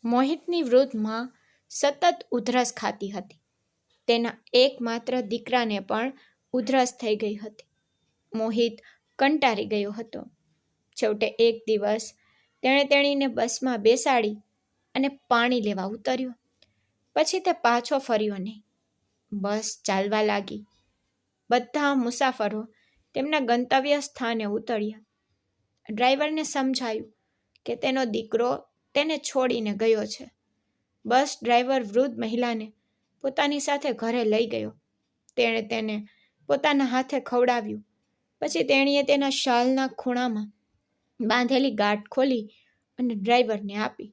મોહિતની વૃદ્ધ માં સતત ઉધરસ ખાતી હતી. તેના એકમાત્ર દીકરાને પણ ઉધરસ થઈ ગઈ હતી. મોહિત કંટાળી ગયો હતો. છેવટે એક દિવસ તેણે તેણીને બસમાં બેસાડી અને પાણી લેવા ઉતર્યો. પછી તે પાછો ફર્યો નહીં. બસ ચાલવા લાગી. બધા મુસાફરો તેમના ગંતવ્ય સ્થાને ઉતર્યા. ડ્રાઈવરને સમજાયું કે તેનો દીકરો તેને છોડીને ગયો છે. બસ ડ્રાઈવર વૃદ્ધ મહિલાને પોતાની સાથે ઘરે લઈ ગયો. તેણે તેને પોતાના હાથે ખવડાવ્યું. પછી તેણીએ તેના શાલના ખૂણામાં બાંધેલી ગાંઠ ખોલી અને ડ્રાઈવરને આપી.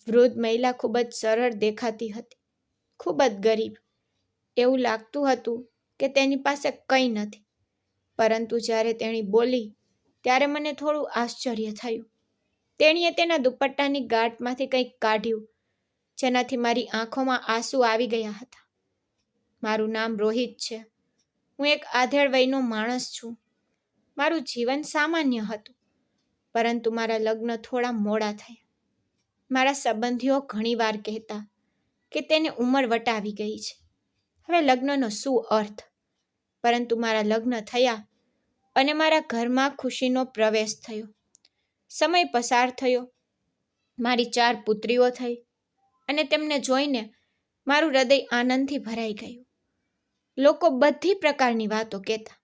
વૃદ્ધ મહિલા ખૂબ જ સરળ દેખાતી હતી, ખૂબ જ ગરીબ. એવું લાગતું હતું કે તેની પાસે કંઈ નથી. પરંતુ જ્યારે તેણી બોલી ત્યારે મને થોડું આશ્ચર્ય થયું. તેણીએ તેના દુપટ્ટાની ગાંઠમાંથી કંઈક કાઢ્યું, જેનાથી મારી આંખોમાં આંસુ આવી ગયા હતા. મારું નામ રોહિત છે. હું એક આધેડ વયનો માણસ છું. મારું જીવન સામાન્ય હતું, પરંતુ મારા લગ્ન થોડા મોડા થયા. મારા સંબંધીઓ ઘણીવાર કહેતા કે તેને ઉંમર વટાવી ગઈ છે, હવે લગ્નનો શું અર્થ? પરંતુ મારા લગ્ન થયા અને મારા ઘરમાં ખુશીનો પ્રવેશ થયો. સમય પસાર થયો. મારી 4 પુત્રીઓ થઈ અને તેમને જોઈને મારું હૃદય આનંદથી ભરાઈ ગયું. લોકો બધી પ્રકારની વાતો કહેતા.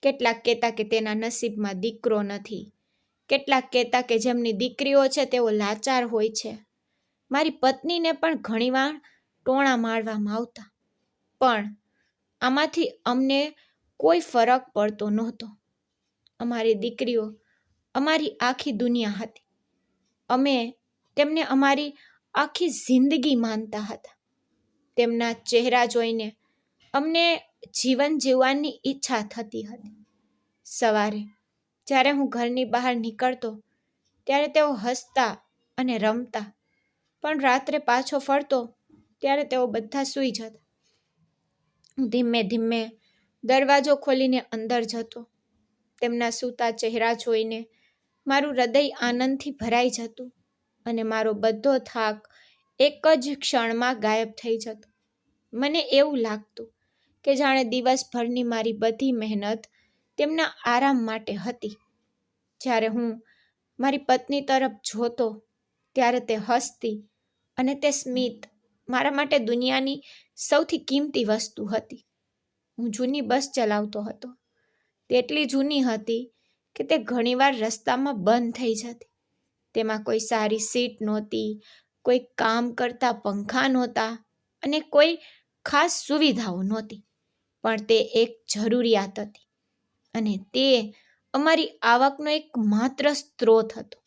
કેટલાક કહેતા કે તેના નસીબમાં દીકરો નથી. કેટલાક કહેતા કે જેમની દીકરીઓ છે તેઓ લાચાર હોય છે. મારી પત્નીને પણ ઘણીવાર ટોણા મારવામાં આવતા. પણ આમાંથી અમને કોઈ ફરક પડતો નહોતો. અમારી દીકરીઓ અમારી આખી દુનિયા હતી. અમે તેમને અમારી આખી જિંદગી માનતા હતા. તેમના ચહેરા જોઈને અમને જીવન જીવવાની ઈચ્છા થતી હતી. સવારે જ્યારે હું ઘરની બહાર નીકળતો ત્યારે તેઓ હસતા અને રમતા, પણ રાત્રે પાછો ફરતો ત્યારે તેઓ બધા સૂઈ જતા. હું ધીમે ધીમે દરવાજો ખોલીને અંદર જતો. તેમના સૂતા ચહેરા જોઈને મારું હૃદય આનંદથી ભરાઈ જતું અને મારો બધો થાક એક જ ક્ષણમાં ગાયબ થઈ જતો. મને એવું લાગતું કે જાણે દિવસભરની મારી બધી મહેનત તેમના આરામ માટે હતી. જ્યારે હું મારી પત્ની તરફ જોતો ત્યારે તે હસતી અને તે સ્મિત મારા માટે દુનિયાની સૌથી કિંમતી વસ્તુ હતી. હું જૂની બસ ચલાવતો હતો. તેટલી જૂની હતી કે તે ઘણીવાર રસ્તામાં બંધ થઈ જતી. તેમાં કોઈ સારી સીટ નહોતી, કોઈ કામ કરતા પંખા નહોતા અને કોઈ ખાસ સુવિધાઓ નહોતી. પણ તે એક જરૂરિયાત હતી અને તે અમારી આવકનો એક માત્ર સ્ત્રોત હતો.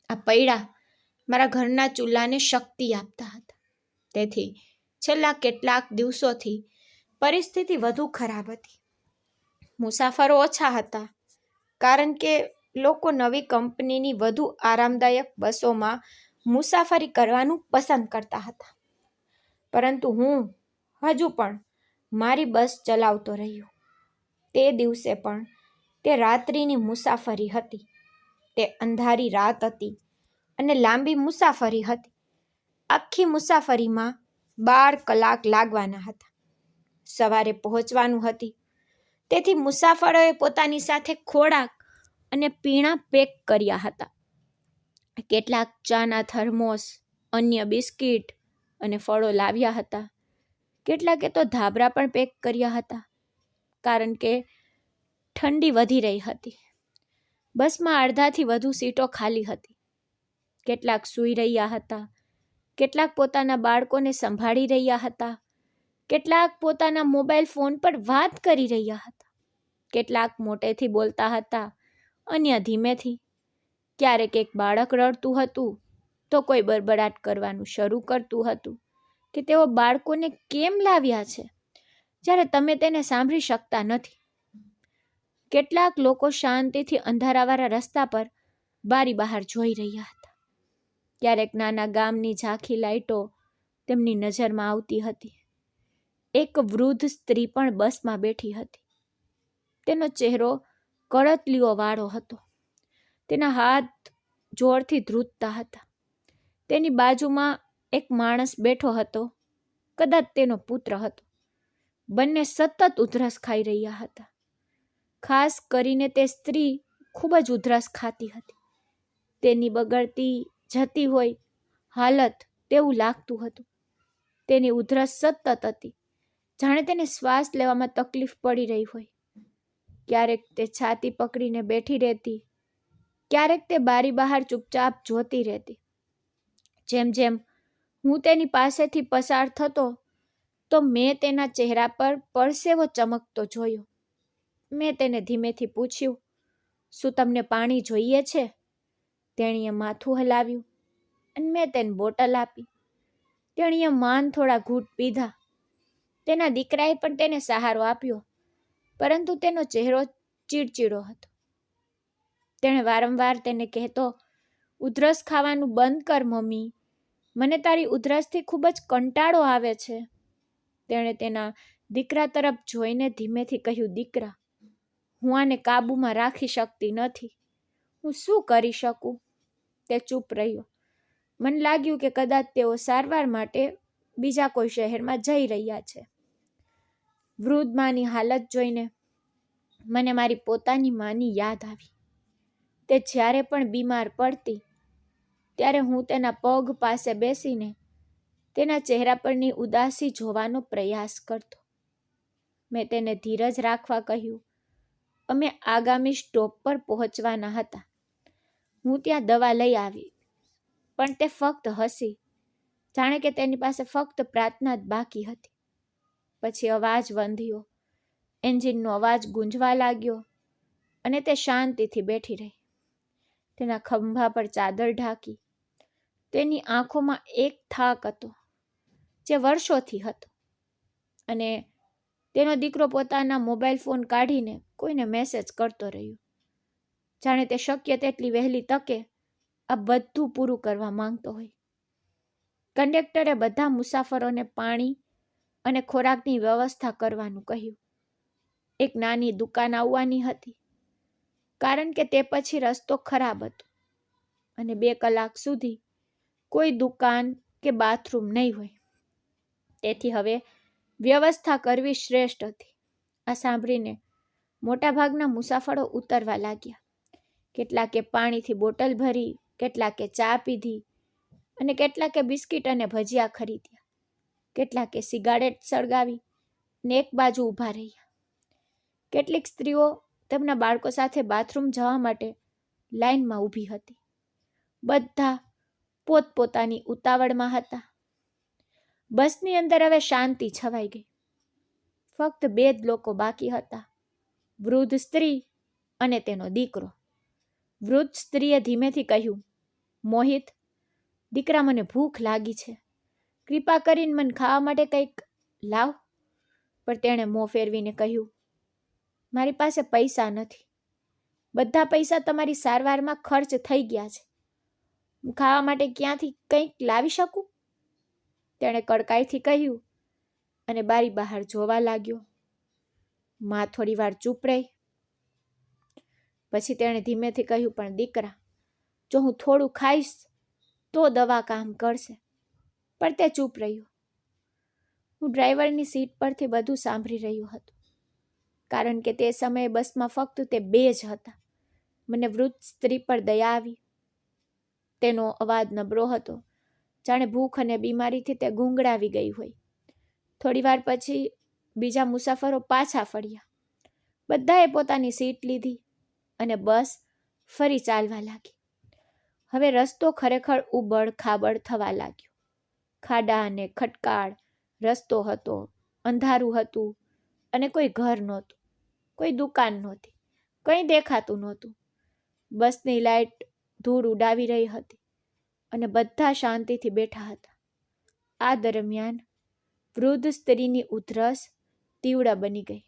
આ પૈડા મારા ઘરના ચૂલાને શક્તિ આપતા હતા. તેથી છેલ્લા કેટલાક દિવસોથી પરિસ્થિતિ વધુ ખરાબ હતી. મુસાફરો ઓછા હતા, કારણ કે લોકો નવી કંપનીની વધુ આરામદાયક બસોમાં મુસાફરી કરવાનું પસંદ કરતા હતા. પરંતુ હું હજુ પણ મારી બસ ચલાવતો રહ્યો. તે દિવસે પણ તે રાત્રિની મુસાફરી હતી. તે અંધારી રાત હતી અને લાંબી મુસાફરી હતી. આખી મુસાફરીમાં 12 કલાક લાગવાના હતા. સવારે પહોંચવાનું હતી. તેથી મુસાફરોએ પોતાની સાથે ખોરાક અને પીણા પેક કર્યા હતા. કેટલાક ચાના થર્મોસ, અન્ય બિસ્કિટ અને ફળો લાવ્યા હતા. કેટલાકે તો ધાબળા પણ પેક કર્યા હતા, કારણ કે ઠંડી વધી રહી હતી. બસમાં અડધાથી વધુ સીટો ખાલી હતી. કેટલાક સૂઈ રહ્યા હતા. કેટલાક પોતાના બાળકોને સંભાળી રહ્યા હતા. કેટલાક પોતાના મોબાઈલ ફોન પર વાત કરી રહ્યા હતા. કેટલાક મોટેથી બોલતા હતા, અન્ય ધીમેથી. ક્યારેક એક બાળક રડતું હતું તો કોઈ બડબડાટ કરવાનું શરૂ કરતું હતું કે તેઓ બાળકોને કેમ લાવ્યા છે જ્યારે તમે તેને સાંભળી શકતા નથી. કેટલાક લોકો શાંતિથી અંધારાવાળા રસ્તા પર બારી બહાર જોઈ રહ્યા હતા. ક્યારેક નાના ગામની ઝાંખી લાઈટો તેમની નજરમાં આવતી હતી. એક વૃદ્ધ સ્ત્રી પણ બસમાં બેઠી હતી. તેનો ચહેરો કળતલીઓ વાળો હતો. તેના હાથ જોરથી ધ્રુજતા હતા. તેની બાજુમાં એક માણસ બેઠો હતો, કદાચ તેનો પુત્ર હતો. બંને સતત ઉધરસ ખાઈ રહ્યા હતા. ખાસ કરીને તે સ્ત્રી ખૂબ જ ઉધરસ ખાતી હતી. તેની બગડતી જતી હોય હાલત તેવું લાગતું હતું. તેની ઉધરસ સતત હતી, જાણે તેને શ્વાસ લેવામાં તકલીફ પડી રહી હોય. ક્યારેક તે છાતી પકડીને બેઠી રહેતી, ક્યારેક તે બારી બહાર ચૂપચાપ જોતી રહેતી. જેમ જેમ હું તેની પાસેથી પસાર થતો તો મેં તેના ચહેરા પર પરસેવો ચમકતો જોયો. મેં તેને ધીમેથી પૂછ્યું, શું તમને પાણી જોઈએ છે? તેણીએ માથું હલાવ્યું અને મેં તેને બોટલ આપી. તેણીએ માન થોડા ઘૂંટ પીધા. તેના દીકરાએ પણ તેને સહારો આપ્યો, પરંતુ તેનો ચહેરો ચીડચીડો હતો. તેણે વારંવાર તેને કહેતો, ઉધરસ ખાવાનું બંધ કર મમ્મી, મને તારી ઉધરસથી ખૂબ જ કંટાળો આવે છે. તેણે તેના દીકરા તરફ જોઈને ધીમેથી કહ્યું, દીકરા, હું આને કાબૂમાં રાખી શકતી નથી. હું શું કરી શકું? તે ચૂપ રહ્યો. મને લાગ્યું કે કદાચ તેઓ સારવાર માટે બીજા કોઈ શહેરમાં જઈ રહ્યા છે. વૃદ્ધ માની હાલત જોઈને મને મારી પોતાની માની યાદ આવી. તે જ્યારે પણ બીમાર પડતી ત્યારે હું તેના પગ પાસે બેસીને તેના ચહેરા પરની ઉદાસી જોવાનો પ્રયાસ કરતો. મેં તેને ધીરજ રાખવા કહ્યું. અમે આગામી સ્ટોપ પર પહોંચવાના હતા. હું ત્યાં દવા લઈ આવી, પણ તે ફક્ત હસી, જાણે કે તેની પાસે ફક્ત પ્રાર્થના જ બાકી હતી. પછી અવાજ બંધ્યો, એન્જિનનો અવાજ ગુંજવા લાગ્યો અને તે શાંતિથી બેઠી રહી. તેના ખંભા પર ચાદર ઢાંકી. તેની આંખોમાં એક થાક હતો જે વર્ષોથી હતો, અને તેનો દીકરો પોતાના મોબાઈલ ફોન કાઢીને કોઈને મેસેજ કરતો રહ્યો, જાણે તે શક્ય તેટલી વહેલી તકે આ બધું પૂરું કરવા માંગતો હોય. કંડક્ટરે બધા મુસાફરોને પાણી અને ખોરાકની વ્યવસ્થા કરવાનું કહ્યું. એક નાની દુકાન આવવાની હતી, કારણ કે તે પછી રસ્તો ખરાબ હતો અને 2 કલાક સુધી કોઈ દુકાન કે બાથરૂમ નહીં હોય. તેથી હવે વ્યવસ્થા કરવી શ્રેષ્ઠ હતી. આ સાંભળીને મોટાભાગના મુસાફરો ઉતરવા લાગ્યા. કેટલાકે પાણીથી બોટલ ભરી, કેટલાકે ચા પીધી અને કેટલાકે બિસ્કિટ અને ભજીયા ખરીદ્યા. કેટલાકે સિગારેટ સળગાવી ને એક બાજુ ઊભા રહ્યા. કેટલીક સ્ત્રીઓ તેમના બાળકો સાથે બાથરૂમ જવા માટે લાઈનમાં ઊભી હતી. બધા પોતપોતાની ઉતાવળમાં હતા. બસની અંદર હવે શાંતિ છવાઈ ગઈ. ફક્ત 2 જ લોકો બાકી હતા, વૃદ્ધ સ્ત્રી અને તેનો દીકરો. વૃદ્ધ સ્ત્રીએ ધીમેથી કહ્યું, મોહિત, દીકરા, મને ભૂખ લાગી છે. કૃપા કરીને મને ખાવા માટે કંઈક લાવ. પણ તેણે મોં ફેરવીને કહ્યું, મારી પાસે પૈસા નથી. બધા પૈસા તમારી સારવારમાં ખર્ચ થઈ ગયા છે. હું ખાવા માટે ક્યાંથી કંઈક લાવી શકું? તેણે કડકાઈથી કહ્યું અને બારી બહાર જોવા લાગ્યો. માં થોડી વાર ચૂપ રહી. પછી તેણે ધીમેથી કહ્યું, પણ દીકરા, જો હું થોડું ખાઈશ તો દવા કામ કરશે. પણ તે ચૂપ રહ્યો. હું ડ્રાઈવરની સીટ પરથી બધું સાંભળી રહ્યો હતો, કારણ કે તે સમયે બસમાં ફક્ત તે 2 જ હતા. મને વૃદ્ધ સ્ત્રી પર દયા આવી. તેનો અવાજ નબળો હતો, જાણે ભૂખ અને બીમારીથી તે ગૂંગળાવી ગઈ હોય. થોડી વાર પછી બીજા મુસાફરો પાછા ફર્યા. બધાએ પોતાની સીટ લીધી અને બસ ફરી ચાલવા લાગી. હવે રસ્તો ખરેખર ઉબડ ખાબડ થવા લાગ્યો. ખાડા અને ખટકાળ રસ્તો હતો, અંધારું હતું અને કોઈ ઘર નહોતું, કોઈ દુકાન નહોતી, કંઈ દેખાતું નહોતું. બસની લાઇટ ધૂળ ઉડાવી રહી હતી અને બધા શાંતિથી બેઠા હતા. આ દરમિયાન વૃદ્ધ સ્ત્રીની ઉધરસ તીવ્ર બની ગઈ.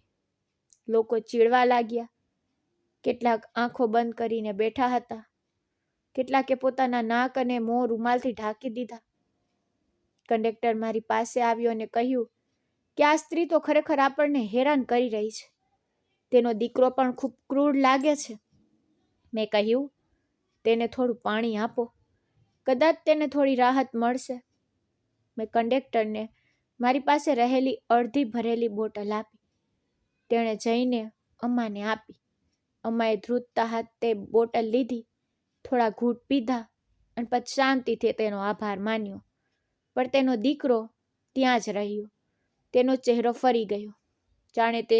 લોકો ચીડવા લાગ્યા. કેટલાક આંખો બંધ કરીને બેઠા હતા. કેટલાકે પોતાના નાક અને મોં રૂમાલથી ઢાંકી દીધા. કંડક્ટર મારી પાસે આવ્યો અને કહ્યું કે આ સ્ત્રી તો ખરેખર આપણને હેરાન કરી રહી છે. તેનો દીકરો પણ ખૂબ ક્રૂર લાગે છે. મેં કહ્યું, તેને થોડું પાણી આપો. કદાચ તેને થોડી રાહત મળશે. મેં કંડક્ટરને મારી પાસે રહેલી અડધી ભરેલી બોટલ આપી. તેણે જઈને અમ્માને આપી. અમ્માએ ધ્રુજતા હાથે બોટલ લીધી, થોડા ઘૂંટ પીધા અને પછી શાંતિથી તેનો આભાર માન્યો. પણ તેનો દીકરો ત્યાં જ રહ્યો. તેનો ચહેરો ફરી ગયો, જાણે તે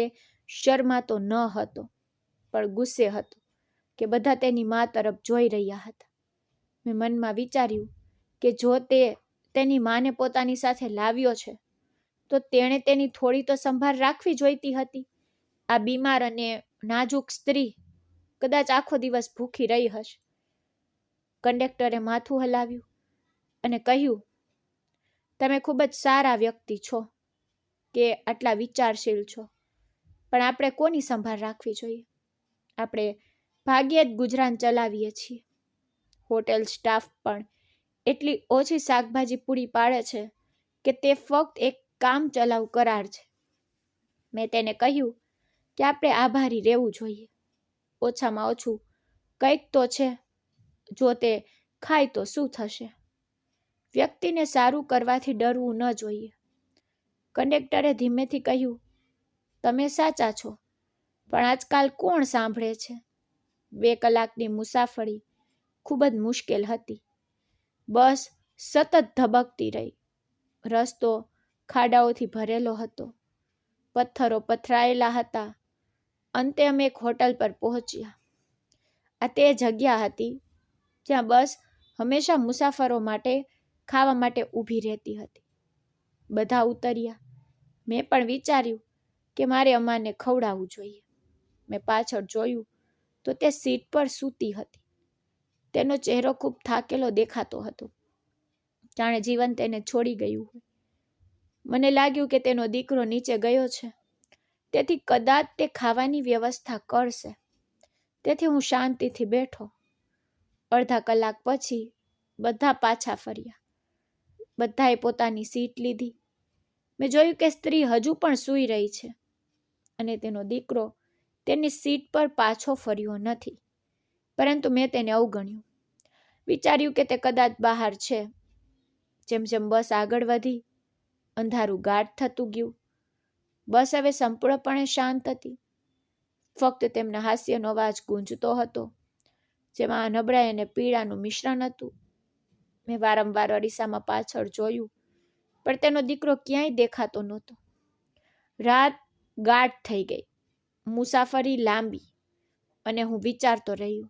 શરમાતો ન હતો પણ ગુસ્સે હતો કે બધા તેની મા તરફ જોઈ રહ્યા હતા. મેં મનમાં વિચાર્યું કે જો તે તેની માને પોતાની સાથે લાવ્યો છે તો તેણે તેની થોડી તો સંભાળ રાખવી જોઈતી હતી. આ બીમાર અને નાજુક સ્ત્રી કદાચ આખો દિવસ ભૂખી રહી હશે. કંડક્ટરે માથું હલાવ્યું અને કહ્યું, તમે ખૂબ જ સારા વ્યક્તિ છો કે આટલા વિચારશીલ છો, પણ આપણે કોની સંભાળ રાખવી જોઈએ? આપણે ભાગ્યે જ ગુજરાન ચલાવીએ છીએ. હોટેલ સ્ટાફ પણ એટલી ઓછી શાકભાજી પૂરી પાડે છે કે તે ફક્ત એક કામ ચલાવ કરાર છે. મેં તેને કહ્યું કે આપણે આભારી રહેવું જોઈએ. ઓછામાં ઓછું કંઈક તો છે. જો તે ખાય તો શું થશે? વ્યક્તિને સારું કરવાથી ડરવું ન જોઈએ. કંડક્ટરે ધીમેથી કહ્યું, તમે સાચા છો, પણ આજકાલ કોણ સાંભળે છે? 2 કલાકની મુસાફરી ખૂબ જ મુશ્કેલ હતી. બસ સતત ધબકતી રહી. રસ્તો ખાડાઓથી ભરેલો હતો. પથ્થરો પથરાયેલા હતા. અંતે અમે એક હોટલ પર પહોંચ્યા. આ તે જગ્યા હતી જ્યાં બસ હંમેશા મુસાફરો માટે ખાવા માટે ઊભી રહેતી હતી. બધા ઉતર્યા. મેં પણ વિચાર્યું કે મારે અમ્માને ખવડાવવું જોઈએ. મેં પાછળ જોયું તો તે સીટ પર સૂતી હતી. તેનો ચહેરો ખૂબ થાકેલો દેખાતો હતો, જાણે જીવન તેને છોડી ગયું હોય. મને લાગ્યું કે તેનો દીકરો નીચે ગયો છે, તેથી કદાચ તે ખાવાની વ્યવસ્થા કરશે. તેથી હું શાંતિથી બેઠો. અડધા કલાક પછી બધા પાછા ફર્યા. બધાએ પોતાની સીટ લીધી. મેં જોયું કે સ્ત્રી હજુ પણ સૂઈ રહી છે અને તેનો દીકરો તેની સીટ પર પાછો ફર્યો નથી. પરંતુ મેં તેને અવગણ્યું. વિચાર્યું કે તે કદાચ બહાર છે. જેમ જેમ બસ આગળ વધી, અંધારું ગાઢ થતું ગયું. બસ હવે સંપૂર્ણપણે શાંત હતી. ફક્ત તેમના હાસ્યનો અવાજ ગૂંજતો હતો, જેમાં નબળાઈ અને પીડાનું મિશ્રણ હતું. મેં વારંવાર અરીસામાં પાછળ જોયું, પણ તેનો દીકરો ક્યાંય દેખાતો નહોતો. રાત ગાઢ થઈ ગઈ. મુસાફરી લાંબી, અને હું વિચારતો રહ્યો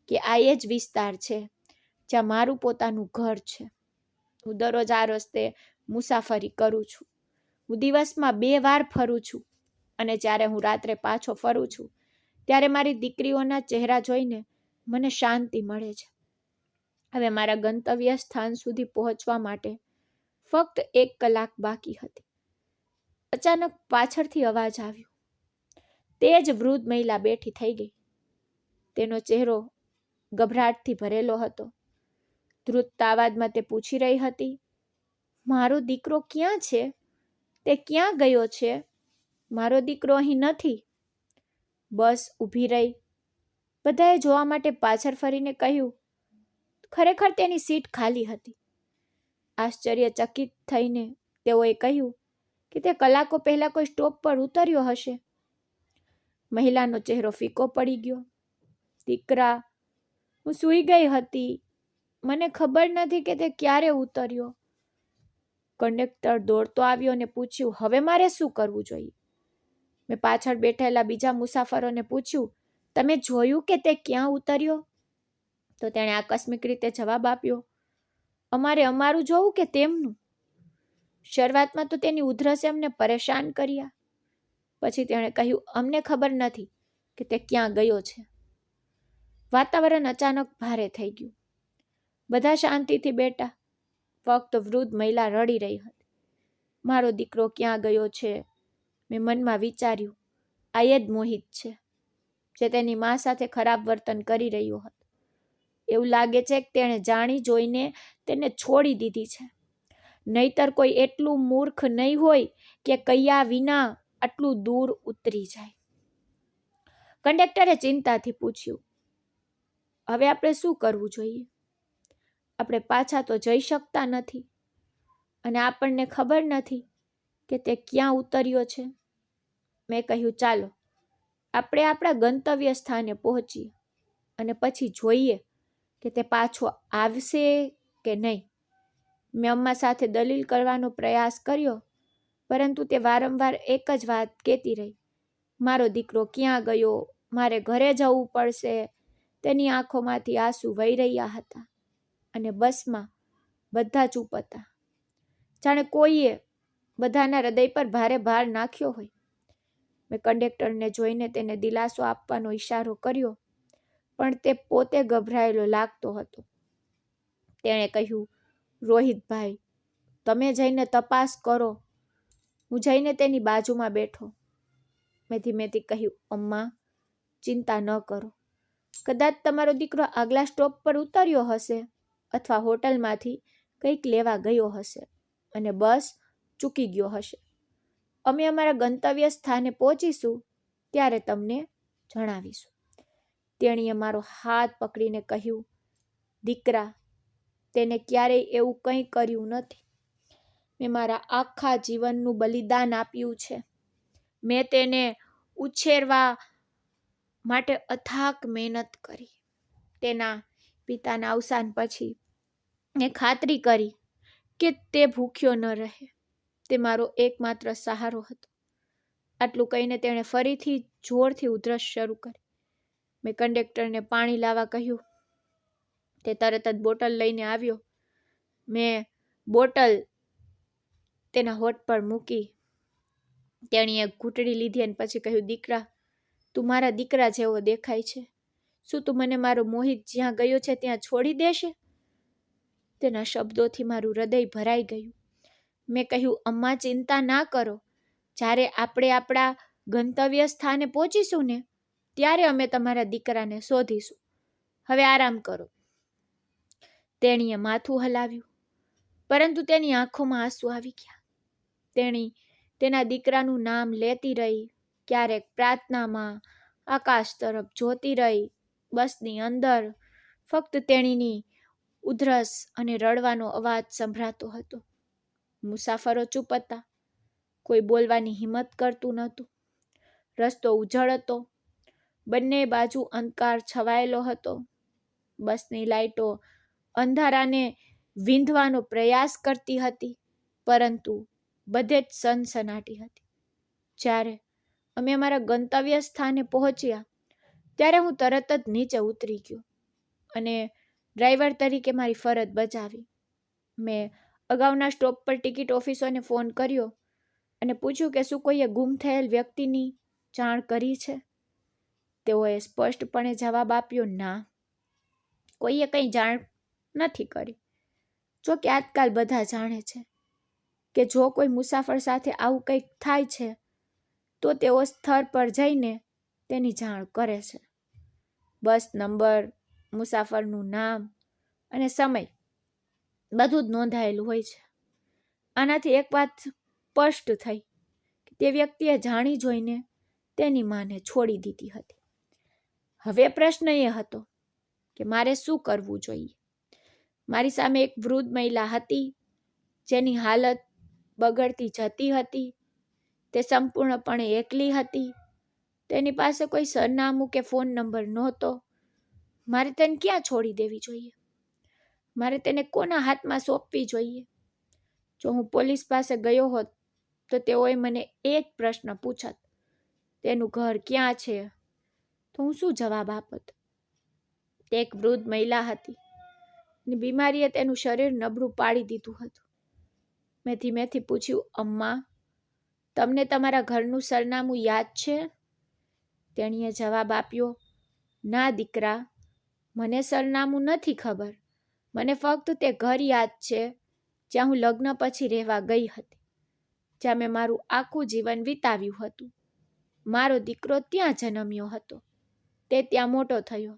કે આ એ જ વિસ્તાર છે જ્યાં મારું પોતાનું ઘર છે. હું દરરોજ આ રસ્તે મુસાફરી કરું છું. હું દિવસમાં 2 વાર ફરું છું, અને જ્યારે હું રાત્રે પાછો ફરું છું ત્યારે મારી દીકરીઓના ચહેરા જોઈને મને શાંતિ મળે છે. હવે મારા ગંતવ્ય સ્થાન સુધી પહોંચવા માટે ફક્ત 1 કલાક બાકી હતી. અચાનક પાછળથી અવાજ આવ્યો. તે જ વૃદ્ધ મહિલા બેઠી થઈ ગઈ. તેનો ચહેરો ગભરાટથી ભરેલો હતો. ધ્રુજતા અવાજમાં તે પૂછી રહી હતી, મારો દીકરો ક્યાં છે? તે ક્યાં ગયો છે? મારો દીકરો અહીં નથી. બસ ઊભી રહી. બધાએ જોવા માટે પાછળ ફરીને કહ્યું, ખરેખર તેની સીટ ખાલી હતી. આશ્ચર્યચકિત થઈને તેઓએ કહ્યું કે તે કલાકો પહેલા કોઈ સ્ટોપ પર ઉતર્યો હશે. મહિલાનો ચહેરો ફીકો પડી ગયો. દીકરા, હું સૂઈ ગઈ હતી. મને ખબર નથી કે તે ક્યારે ઉતર્યો. કંડક્ટર દોડતો આવ્યો અને પૂછ્યું, હવે મારે શું કરવું જોઈએ? મેં પાછળ બેઠેલા બીજા મુસાફરોને પૂછ્યું, તમે જોયું કે તે ક્યાં ઉતર્યો? તો તેણે આકસ્મિક રીતે જવાબ આપ્યો, અમારે અમારું જોવું કે તેમનું? શરૂઆતમાં તો તેની ઉધરસે અમને પરેશાન કર્યા. પછી તેણે કહ્યું, અમને ખબર નથી કે તે ક્યાં ગયો છે. વાતાવરણ અચાનક ભારે થઈ ગયું. બધા શાંતિથી બેઠા. ફક્ત વૃદ્ધ મહિલા રડી રહી હતી. મારો દીકરો ક્યાં ગયો છે? મેં મનમાં વિચાર્યું, આ એ જ મોહિત છે, જે તેની મા સાથે ખરાબ વર્તન કરી રહ્યો હતો. એવું લાગે છે કે તેણે જાણી જોઈને તેને છોડી દીધી છે. નહીતર કોઈ એટલું મૂર્ખ નહીં હોય કે કહ્યા વિના આટલું દૂર ઉતરી જાય. કંડક્ટરે ચિંતાથી પૂછ્યું, હવે આપણે શું કરવું જોઈએ? આપણે પાછા તો જઈ શકતા નથી અને આપણને ખબર નથી કે તે ક્યાં ઉતર્યો છે. મેં કહ્યું, ચાલો આપણે આપણા ગંતવ્ય સ્થાને પહોંચીએ અને પછી જોઈએ કે તે પાછો આવશે કે નહીં. મેં અમ્મા સાથે દલીલ કરવાનો પ્રયાસ કર્યો, પરંતુ તે વારંવાર એક જ વાત કહેતી રહી, મારો દીકરો ક્યાં ગયો, મારે ઘરે જવું પડશે. તેની આંખોમાંથી આંસુ વહી રહ્યા હતા અને બસમાં બધા ચૂપ હતા, જાણે કોઈએ બધાના હૃદય પર ભારે ભાર નાખ્યો હોય. મેં કંડક્ટરને જોઈને તેને દિલાસો આપવાનો ઈશારો કર્યો, પણ તે પોતે ગભરાયેલો લાગતો હતો. તેણે કહ્યું, રોહિતભાઈ, તમે જઈને તપાસ કરો. હું જઈને તેની બાજુમાં બેઠો. મેં ધીમેથી કહ્યું, અમ્મા, ચિંતા ન કરો. કદાચ તમારો દીકરો આગલા સ્ટોપ પર ઉતર્યો હશે અથવા હોટલમાંથી કંઈક લેવા ગયો હશે અને બસ ચૂકી ગયો હશે. અમે અમારા ગંતવ્ય સ્થાને પહોંચીશું ત્યારે તમને જણાવીશું. તેણીએ મારો હાથ પકડીને કહ્યું, દીકરા, તેને ક્યારેય એવું કંઈ કર્યું નથી. મેં મારા આખા જીવનનું બલિદાન આપ્યું છે. મેં તેને ઉછેરવા માટે અથાક મહેનત કરી. તેના પિતાના અવસાન પછી મેં ખાતરી કરી કે તે ભૂખ્યો ન રહે. તે મારો એકમાત્ર સહારો હતો. આટલું કહીને તેણે ફરીથી જોરથી ઉધરસ શરૂ કરી. મેં કંડક્ટરને પાણી લાવવા કહ્યું. તે તરત જ બોટલ લઈને આવ્યો. મેં બોટલ તેના હોઠ પર મૂકી. તેણીએ ઘૂંટડી લીધી અને પછી કહ્યું, દીકરા, તું મારા દીકરા જેવો દેખાય છે. શું તું મને મારો મોહિત જ્યાં ગયો છે ત્યાં છોડી દેશે? તેના શબ્દોથી મારું હૃદય ભરાઈ ગયું. મેં કહ્યું, અમ્મા, ચિંતા ના કરો. જ્યારે આપણે આપણા ગંતવ્ય સ્થાને પહોંચીશું ને ત્યારે અમે તમારા દીકરાને શોધીશું. હવે આરામ કરો. તેણીએ માથું હલાવ્યું, પરંતુ તેની આંખોમાં આંસુ આવી ગયા. તેણી તેના દીકરાનું નામ લેતી રહી, ક્યારેક પ્રાર્થનામાં આકાશ તરફ જોતી રહી. બસની અંદર ફક્ત તેણીની ઉધરસ અને રડવાનો અવાજ સંભળાતો હતો. મુસાફરો ચૂપ હતા. કોઈ બોલવાની હિંમત કરતું નહોતું. રસ્તો ઉજળ હતો. બંને બાજુ અંધકાર છવાયેલો હતો. બસની લાઈટો અંધારાને વીંધવાનો પ્રયાસ કરતી હતી, પરંતુ બધે જ સનસનાટી હતી. જ્યારે અમે અમારા ગંતવ્ય સ્થાને પહોંચ્યા ત્યારે હું તરત જ નીચે ઉતરી ગયો અને ડ્રાઈવર તરીકે મારી ફરજ બજાવી. મેં અગાઉના સ્ટોપ પર ટિકિટ ઓફિસરને ફોન કર્યો અને પૂછ્યું કે શું કોઈએ ગુમ થયેલ વ્યક્તિની જાણ કરી છે. તેઓએ સ્પષ્ટપણે જવાબ આપ્યો, ના, કોઈએ કંઈ જાણ નથી કરી. જો કે આજકાલ બધા જાણે છે કે જો કોઈ મુસાફર સાથે આવું કંઈક થાય છે તો તેઓ સ્થળ પર જઈને તેની જાણ કરે છે. બસ નંબર, મુસાફરનું નામ અને સમય બધું જ નોંધાયેલું હોય છે. આનાથી એક વાત સ્પષ્ટ થઈ કે તે વ્યક્તિએ જાણી જોઈને તેની માને છોડી દીધી હતી. હવે પ્રશ્ન એ હતો કે મારે શું કરવું જોઈએ. મારી સામે એક વૃદ્ધ મહિલા હતી જેની હાલત બગડતી જતી હતી. તે સંપૂર્ણપણે એકલી હતી. તેની પાસે કોઈ સરનામું કે ફોન નંબર નહોતો. મારે તેને ક્યાં છોડી દેવી જોઈએ? મારે તેને કોના હાથમાં સોંપવી જોઈએ? જો હું પોલીસ પાસે ગયો હોત તો તેઓએ મને એ જ પ્રશ્ન પૂછત, તેનું ઘર ક્યાં છે? તો હું શું જવાબ આપત? તે એક વૃદ્ધ મહિલા હતી અને બીમારીએ તેનું શરીર નબળું પાડી દીધું હતું. મેં ધીમેથી પૂછ્યું, અમ્મા, તમને તમારા ઘરનું સરનામું યાદ છે? તેણીએ જવાબ આપ્યો, ના દીકરા, મને સરનામું નથી ખબર. મને ફક્ત તે ઘર યાદ છે જ્યાં હું લગ્ન પછી રહેવા ગઈ હતી, જ્યાં મેં મારું આખું જીવન વિતાવ્યું હતું. મારો દીકરો ત્યાં જન્મ્યો હતો. તે ત્યાં મોટો થયો.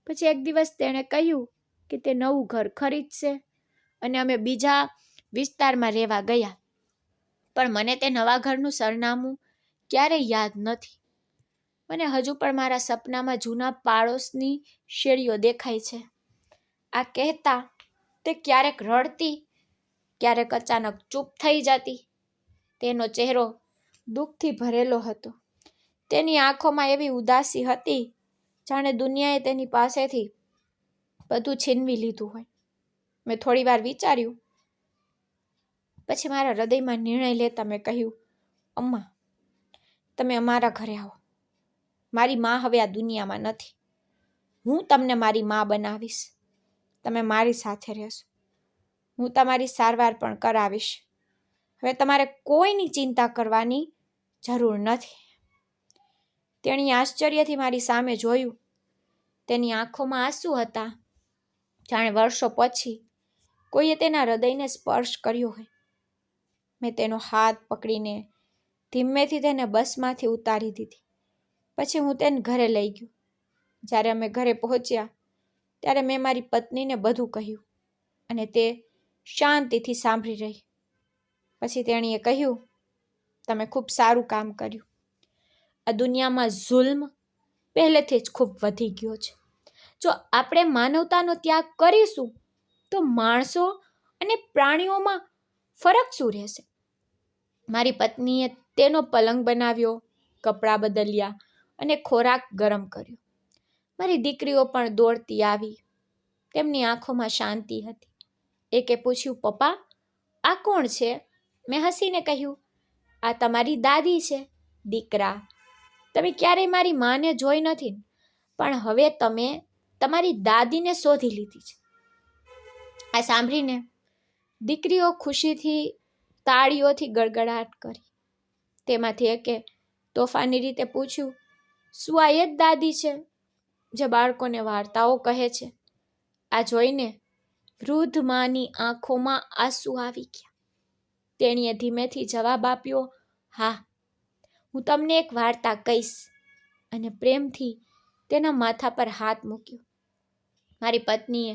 પછી એક દિવસ તેણે કહ્યું કે તે નવું ઘર ખરીદશે અને અમે બીજા વિસ્તારમાં રહેવા ગયા. પણ મને તે નવા ઘરનું સરનામું ક્યારેય યાદ નથી. મને હજુ પણ મારા સપનામાં જૂના પાડોશની શેરીઓ દેખાય છે. આ કહેતા તે ક્યારેક રડતી, ક્યારેક અચાનક ચૂપ થઈ જતી. તેનો ચહેરો દુઃખથી ભરેલો હતો. તેની આંખોમાં એવી ઉદાસી હતી જાણે દુનિયાએ તેની પાસેથી બધું છીનવી લીધું હોય. મેં થોડી વાર વિચાર્યું, પછી મારા હૃદયમાં નિર્ણય લેતા મેં કહ્યું, અમ્મા, તમે અમારા ઘરે આવો. મારી માં હવે આ દુનિયામાં નથી. હું તમને મારી માં બનાવીશ. તમે મારી સાથે રહેશો. હું તમારી સારવાર પણ કરાવીશ. હવે તમારે કોઈની ચિંતા કરવાની જરૂર નથી. તેણે આશ્ચર્યથી મારી સામે જોયું. તેની આંખોમાં આંસુ હતા, જાણે વર્ષો પછી કોઈએ તેના હૃદયને સ્પર્શ કર્યો હોય. મેં તેનો હાથ પકડીને ધીમેથી તેને બસમાંથી ઉતારી દીધી. પછી હું તેને ઘરે લઈ ગયો. જ્યારે અમે ઘરે પહોંચ્યા ત્યારે મેં મારી પત્નીને બધું કહ્યું અને તે શાંતિથી સાંભળી રહી. પછી તેણીએ કહ્યું, તમે ખૂબ સારું કામ કર્યું. આ દુનિયામાં જુલ્મ પહેલેથી જ ખૂબ વધી ગયો છે. જો આપણે માનવતાનો ત્યાગ કરીશું તો માણસો અને પ્રાણીઓમાં ફરક શું રહેશે? મારી પત્નીએ તેનો પલંગ બનાવ્યો, કપડાં બદલ્યા અને ખોરાક ગરમ કર્યો. મારી દીકરીઓ પણ દોડતી આવી. તેમની આંખોમાં શાંતિ હતી. એકે પૂછ્યું, પપ્પા, આ કોણ છે? મેં હસીને કહ્યું, આ તમારી દાદી છે. દીકરા, તમે ક્યારેય મારી માને જોઈ નથી, પણ હવે તમે તમારી દાદીને શોધી લીધી છે. આ સાંભળીને દીકરીઓ ખુશીથી તાળીઓથી ગડગડાટ કરી. તેમાંથી એકે તોફાની રીતે પૂછ્યું, શું આ એ જ દાદી છે જે બાળકોને વાર્તાઓ કહે છે? આ જોઈને વૃદ્ધ માની આંખોમાં આંસુ આવી ગયા. તેણીએ ધીમેથી જવાબ આપ્યો, હા, હું તમને એક વાર્તા કહીશ, અને પ્રેમથી તેના માથા પર હાથ મૂક્યો. મારી પત્નીએ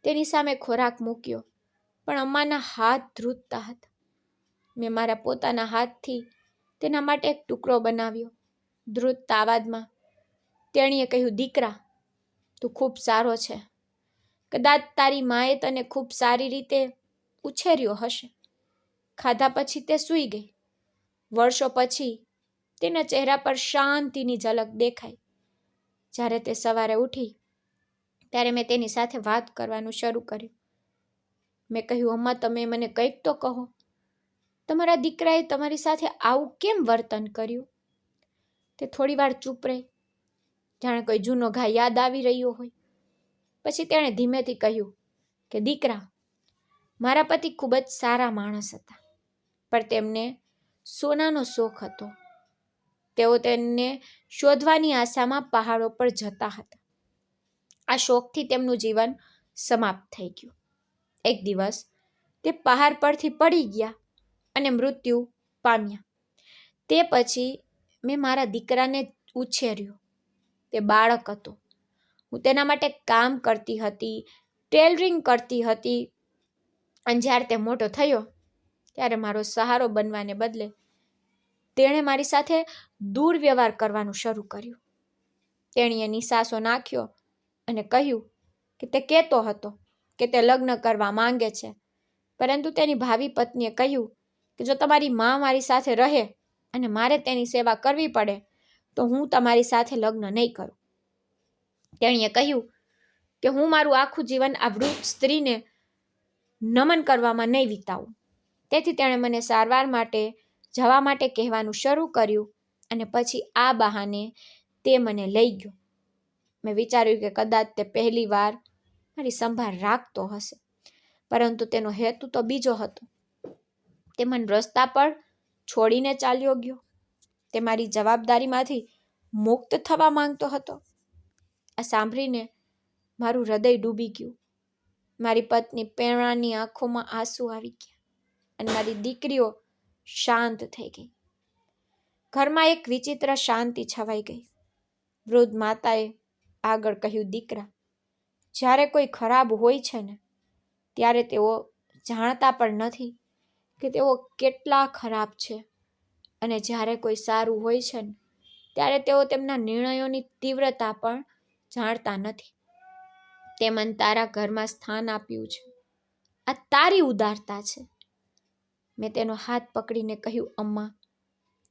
તેની સામે ખોરાક મૂક્યો, પણ અમ્માના હાથ ધ્રુજતા હતા. મેં મારા પોતાના હાથથી તેના માટે એક ટુકડો બનાવ્યો. ધ્રુજતા અવાજમાં તેણીએ કહ્યું, દીકરા, તું ખૂબ સારો છે. કદાચ તારી માએ તને ખૂબ સારી રીતે ઉછેર્યો હશે. ખાધા પછી તે સૂઈ ગઈ. વર્ષો પછી તેના ચહેરા પર શાંતિની ઝલક દેખાઈ. જ્યારે તે સવારે ઉઠી ત્યારે મેં તેની સાથે વાત કરવાનું શરૂ કર્યું. મેં કહ્યું, અમ્મા, તમે મને કંઈક તો કહો. તમારા દીકરાએ તમારી સાથે આવું કેમ વર્તન કર્યું? તે થોડી વાર ચૂપ રહી, જાણે કોઈ જૂનો ઘા યાદ આવી રહ્યો હોય. પછી તેણે ધીમેથી કહ્યું કે, દીકરા, મારા પતિ ખૂબ જ સારા માણસ હતા, પણ તેમને સોનાનો શોખ હતો. તેઓ તેને શોધવાની આશામાં પહાડો પર જતા હતા. આ શોખથી તેમનું જીવન સમાપ્ત થઈ ગયું. એક દિવસ તે પહાડ પરથી પડી ગયા અને મૃત્યુ પામ્યા. તે પછી મેં મારા દીકરાને ઉછેર્યો. તે બાળક હતો. હું તેના માટે કામ કરતી હતી, ટેલરિંગ કરતી હતી, અને જ્યારે તે મોટો થયો ત્યારે મારો સહારો બનવાને બદલે તેણે મારી સાથે દુર્વ્યવહાર કરવાનું શરૂ કર્યું. તેણીએ નિસાસો નાખ્યો અને કહ્યું કે તે કહેતો હતો કે તે લગ્ન કરવા માંગે છે, પરંતુ તેની ભાવિ પત્નીએ કહ્યું કે જો તમારી માં મારી સાથે રહે અને મારે તેની સેવા કરવી પડે તો હું તમારી સાથે લગ્ન નહીં કરું. તેણીએ કહ્યું કે હું મારું આખું જીવન આ વૃદ્ધ સ્ત્રીને નમન કરવામાં નહીં વિતાવું. તેથી તેણે મને સારવાર માટે જવા માટે કહેવાનું શરૂ કર્યું અને પછી આ બહાને તે મને લઈ ગયો. મેં વિચાર્યું કે કદાચ તે પહેલી વાર મારી સંભાળ રાખતો હશે, પરંતુ તેનો હેતુ તો બીજો હતો. તે મને રસ્તા પર છોડીને ચાલ્યો ગયો. તે મારી જવાબદારીમાંથી મુક્ત થવા માંગતો હતો. આ સાંભળીને મારું હૃદય ડૂબી ગયું. મારી પત્ની પ્રેરણાની આંખોમાં આંસુ આવી ગયા અને મારી દીકરીઓ શાંત થઈ ગઈ. ઘરમાં એક વિચિત્ર શાંતિ છવાઈ ગઈ. વૃદ્ધ માતાએ આગળ કહ્યું, દીકરા, જ્યારે કોઈ ખરાબ હોય છે ને ત્યારે તેઓ જાણતા પણ નથી કે તેઓ કેટલા ખરાબ છે, અને જ્યારે કોઈ સારું હોય છે ને ત્યારે તેઓ તેમના નિર્ણયોની તીવ્રતા પણ જાણતા નથી. તે મને તારા ઘરમાં સ્થાન આપ્યું છે. આ તારી ઉદારતા છે. મેં તેનો હાથ પકડીને કહ્યું, અમ્મા,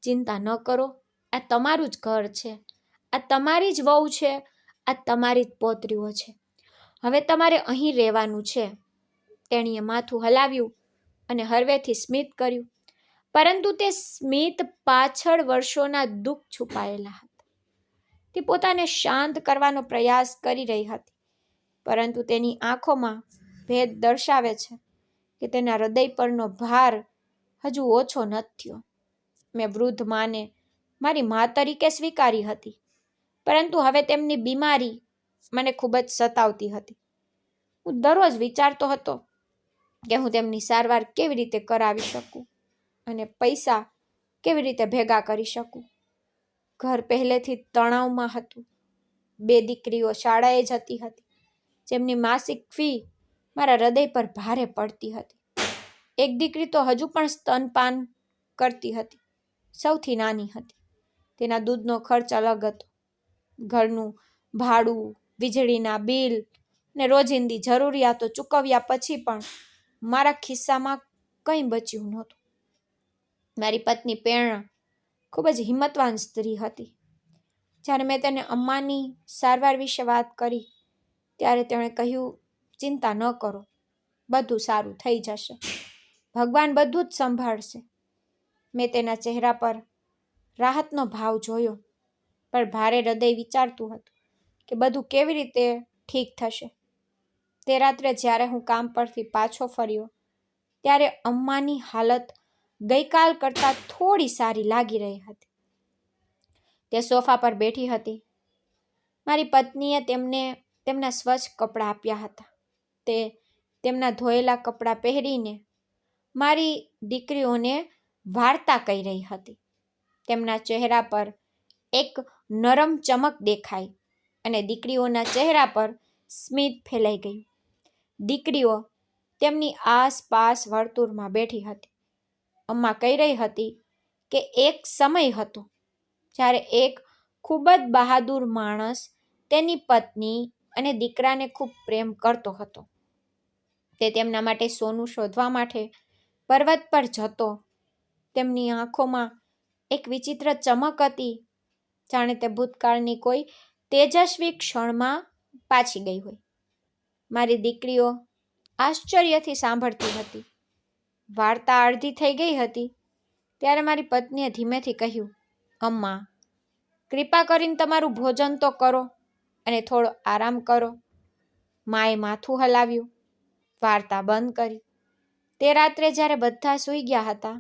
ચિંતા ન કરો. આ તમારું જ ઘર છે. આ તમારી જ વહુ છે. આ તમારી જ પોતરીઓ છે. હવે તમારે અહીં રહેવાનું છે. તેણીએ માથું હલાવ્યું અને હળવેથી સ્મિત કર્યું, પરંતુ તે સ્મિત પાછળ વર્ષોના દુઃખ છુપાયેલા હતા. તે પોતાને શાંત કરવાનો પ્રયાસ કરી રહી હતી, પરંતુ તેની આંખોમાં ભેદ દર્શાવે છે કે તેના હૃદય પરનો ભાર હજુ ઓછો ન થયો. મેં વૃદ્ધ માને મારી મા તરીકે સ્વીકારી હતી, પરંતુ હવે તેમની બીમારી મને ખૂબ જ સતાવતી હતી. હું દરરોજ વિચારતો હતો કે હું તેમની સારવાર કેવી રીતે કરાવી શકું અને પૈસા કેવી રીતે ભેગા કરી શકું. ઘર પહેલેથી તણાવમાં હતું. 2 દીકરીઓ શાળાએ જતી હતી, જેમની માસિક ફી મારા હૃદય પર ભારે પડતી હતી. એક દીકરી તો હજુ પણ સ્તનપાન કરતી હતી, સૌથી નાની હતી. તેના દૂધનો ખર્ચ અલગ હતો. ઘરનું ભાડું, વીજળીના બિલ ને રોજિંદી જરૂરિયાતો ચૂકવ્યા પછી પણ મારા ખિસ્સામાં કંઈ બચ્યું નહોતું. મારી પત્ની પ્રેરણા ખૂબ જ હિંમતવાન સ્ત્રી હતી. જ્યારે મેં તેને અમ્માની સારવાર વિશે વાત કરી, ત્યારે તેણે કહ્યું, ચિંતા ન કરો, બધું સારું થઈ જશે. ભગવાન બધું જ સંભાળશે. મેં તેના ચહેરા પર રાહતનો ભાવ જોયો, પણ ભારે હૃદય વિચારતું હતું કે બધું કેવી રીતે ઠીક થશે. તે રાત્રે જ્યારે હું કામ પરથી પાછો ફર્યો, ત્યારે અમ્માની હાલત ગઈકાલ કરતાં થોડી સારી લાગી રહી હતી. તે સોફા પર બેઠી હતી. મારી પત્નીએ તેમને તેમના સ્વચ્છ કપડાં આપ્યા હતા. તે તેમના ધોયેલા કપડાં પહેરીને મારી દીકરીઓને વાર્તા કહી રહી હતી. તેમના ચહેરા પર એક નરમ ચમક દેખાઈ અને દીકરીઓના ચહેરા પર સ્મિત ફેલાઈ ગયું. દીકરીઓ તેમની આસપાસ વર્તુળમાં બેઠી હતી. અમ્મા કહી રહી હતી કે એક સમય હતો જ્યારે એક ખૂબ જ બહાદુર માણસ તેની પત્ની અને દીકરાને ખૂબ પ્રેમ કરતો હતો. તે તેમના માટે સોનું શોધવા માટે પર્વત પર જતો. તેમની આંખોમાં એક વિચિત્ર ચમક હતી, જાણે તે ભૂતકાળની કોઈ તેજસ્વી ક્ષણમાં પાછી ગઈ હોય. મારી દીકરીઓ આશ્ચર્યથી સાંભળતી હતી. વાર્તા અડધી થઈ ગઈ હતી ત્યારે મારી પત્નીએ ધીમેથી કહ્યું, અમ્મા, કૃપા કરીને તમારું ભોજન તો કરો અને થોડો આરામ કરો. માએ માથું હલાવ્યું, વાર્તા બંધ કરી. તે રાત્રે જ્યારે બધા સૂઈ ગયા હતા,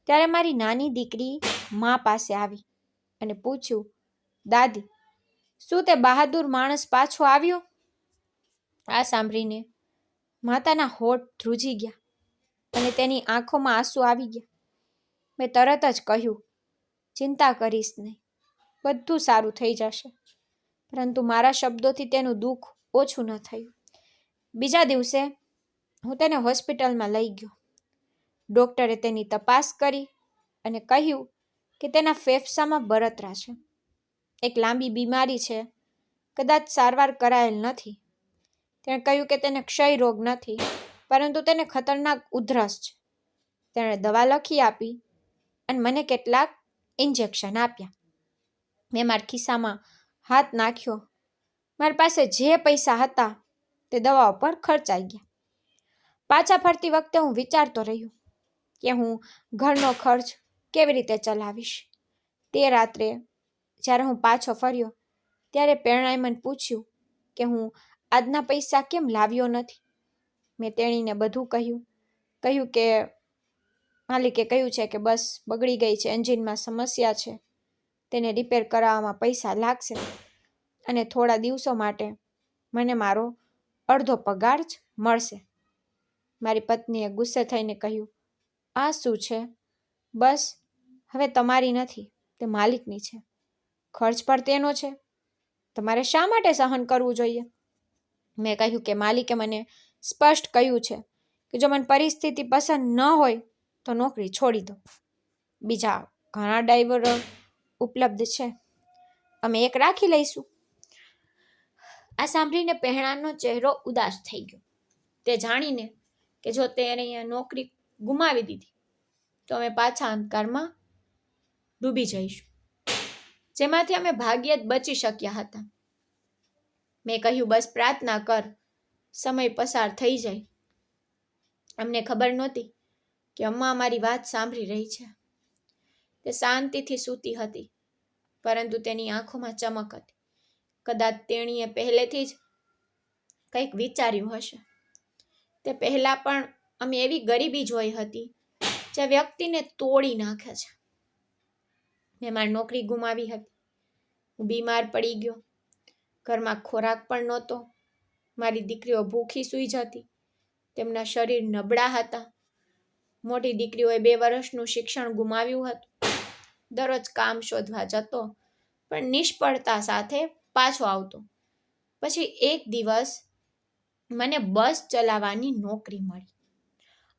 ત્યારે મારી નાની દીકરી મા પાસે આવી અને પૂછ્યું, દાદી, શું તે બહાદુર માણસ પાછો આવ્યો? આ સાંભળીને માતાના હોઠ ધ્રુજી ગયા અને તેની આંખોમાં આંસુ આવી ગયા. મેં તરત જ કહ્યું, ચિંતા કરીશ નહીં, બધું સારું થઈ જશે. પરંતુ મારા શબ્દોથી તેનું દુઃખ ઓછું ન થયું. બીજા દિવસે હું તેને હોસ્પિટલમાં લઈ ગયો. ડૉક્ટરે તેની તપાસ કરી અને કહ્યું કે તેના ફેફસામાં બળતરા છે. એક લાંબી બીમારી છે, કદાચ સારવાર કરાયેલ નથી. તેણે કહ્યું કે તેને ક્ષય રોગ નથી, પરંતુ તેને ખતરનાક ઉધરસ છે. તેણે દવા લખી આપી અને મને કેટલાક ઇન્જેક્શન આપ્યા. મેં મારા ખિસ્સામાં હાથ નાખ્યો. મારી પાસે જે પૈસા હતા તે દવાઓ પર ખર્ચાઈ ગયા. પાછા ફરતી વખતે હું વિચારતો રહ્યો કે હું ઘરનો ખર્ચ કેવી રીતે ચલાવીશ. તે રાત્રે જ્યારે હું પાછો ફર્યો, ત્યારે પ્રેરણાએ મને પૂછ્યું કે હું આજના પૈસા કેમ લાવ્યો નથી. મેં તેણીને બધું કહ્યું કે માલિકે કહ્યું છે કે બસ બગડી ગઈ છે, એન્જિનમાં સમસ્યા છે, તેને રિપેર કરાવવામાં પૈસા લાગશે અને થોડા દિવસો માટે મને મારો અડધો પગાર જ મળશે. મારી પત્નીએ ગુસ્સે થઈને કહ્યું, આ શું છે? બસ હવે તમારી નથી, તે માલિકની છે. ખર્ચ પર તેનો છે. તમારે શા માટે સહન કરવું જોઈએ? મેં કહ્યું કે માલિકે મને સ્પષ્ટ કહ્યું છે કે જો મને પરિસ્થિતિ પસંદ ન હોય તો નોકરી છોડી દો. બીજા ઘણા ડ્રાઈવરો ઉપલબ્ધ છે, અમે એક રાખી લઈશું. આ સાંભળીને પહેણાનો ચહેરો ઉદાસ થઈ ગયો. તે જાણીને કે જો તે અહીંયા નોકરી ગુમાવી દીધી તો અમે પાછા અંધકારમાં ડૂબી જઈશું, જેમાંથી અમે ભાગ્યે જ બચી શક્યા હતા. મેં કહ્યું, બસ પ્રાર્થના કર, સમય પસાર થઈ જાય. અમને ખબર નહોતી કે અમ્મા અમારી વાત સાંભળી રહી છે. તે શાંતિથી સૂતી હતી, પરંતુ તેની આંખોમાં ચમક હતી. કદાચ તેણીએ પહેલેથી જ કંઈક વિચાર્યું હશે. તે પહેલા પણ અમે એવી ગરીબી જોઈ હતી જે વ્યક્તિને તોડી નાખે છે. મેં મારી નોકરી ગુમાવી હતી. હું બીમાર પડી ગયો. ઘરમાં ખોરાક પણ નહોતો. મારી દીકરીઓ ભૂખી સૂઈ જતી. તેમના શરીર નબળા હતા. મોટી દીકરીઓએ 2 વર્ષનું શિક્ષણ ગુમાવ્યું હતું. દરરોજ કામ શોધવા જતો, પણ નિષ્ફળતા સાથે પાછો આવતો. પછી એક દિવસ મને બસ ચલાવવાની નોકરી મળી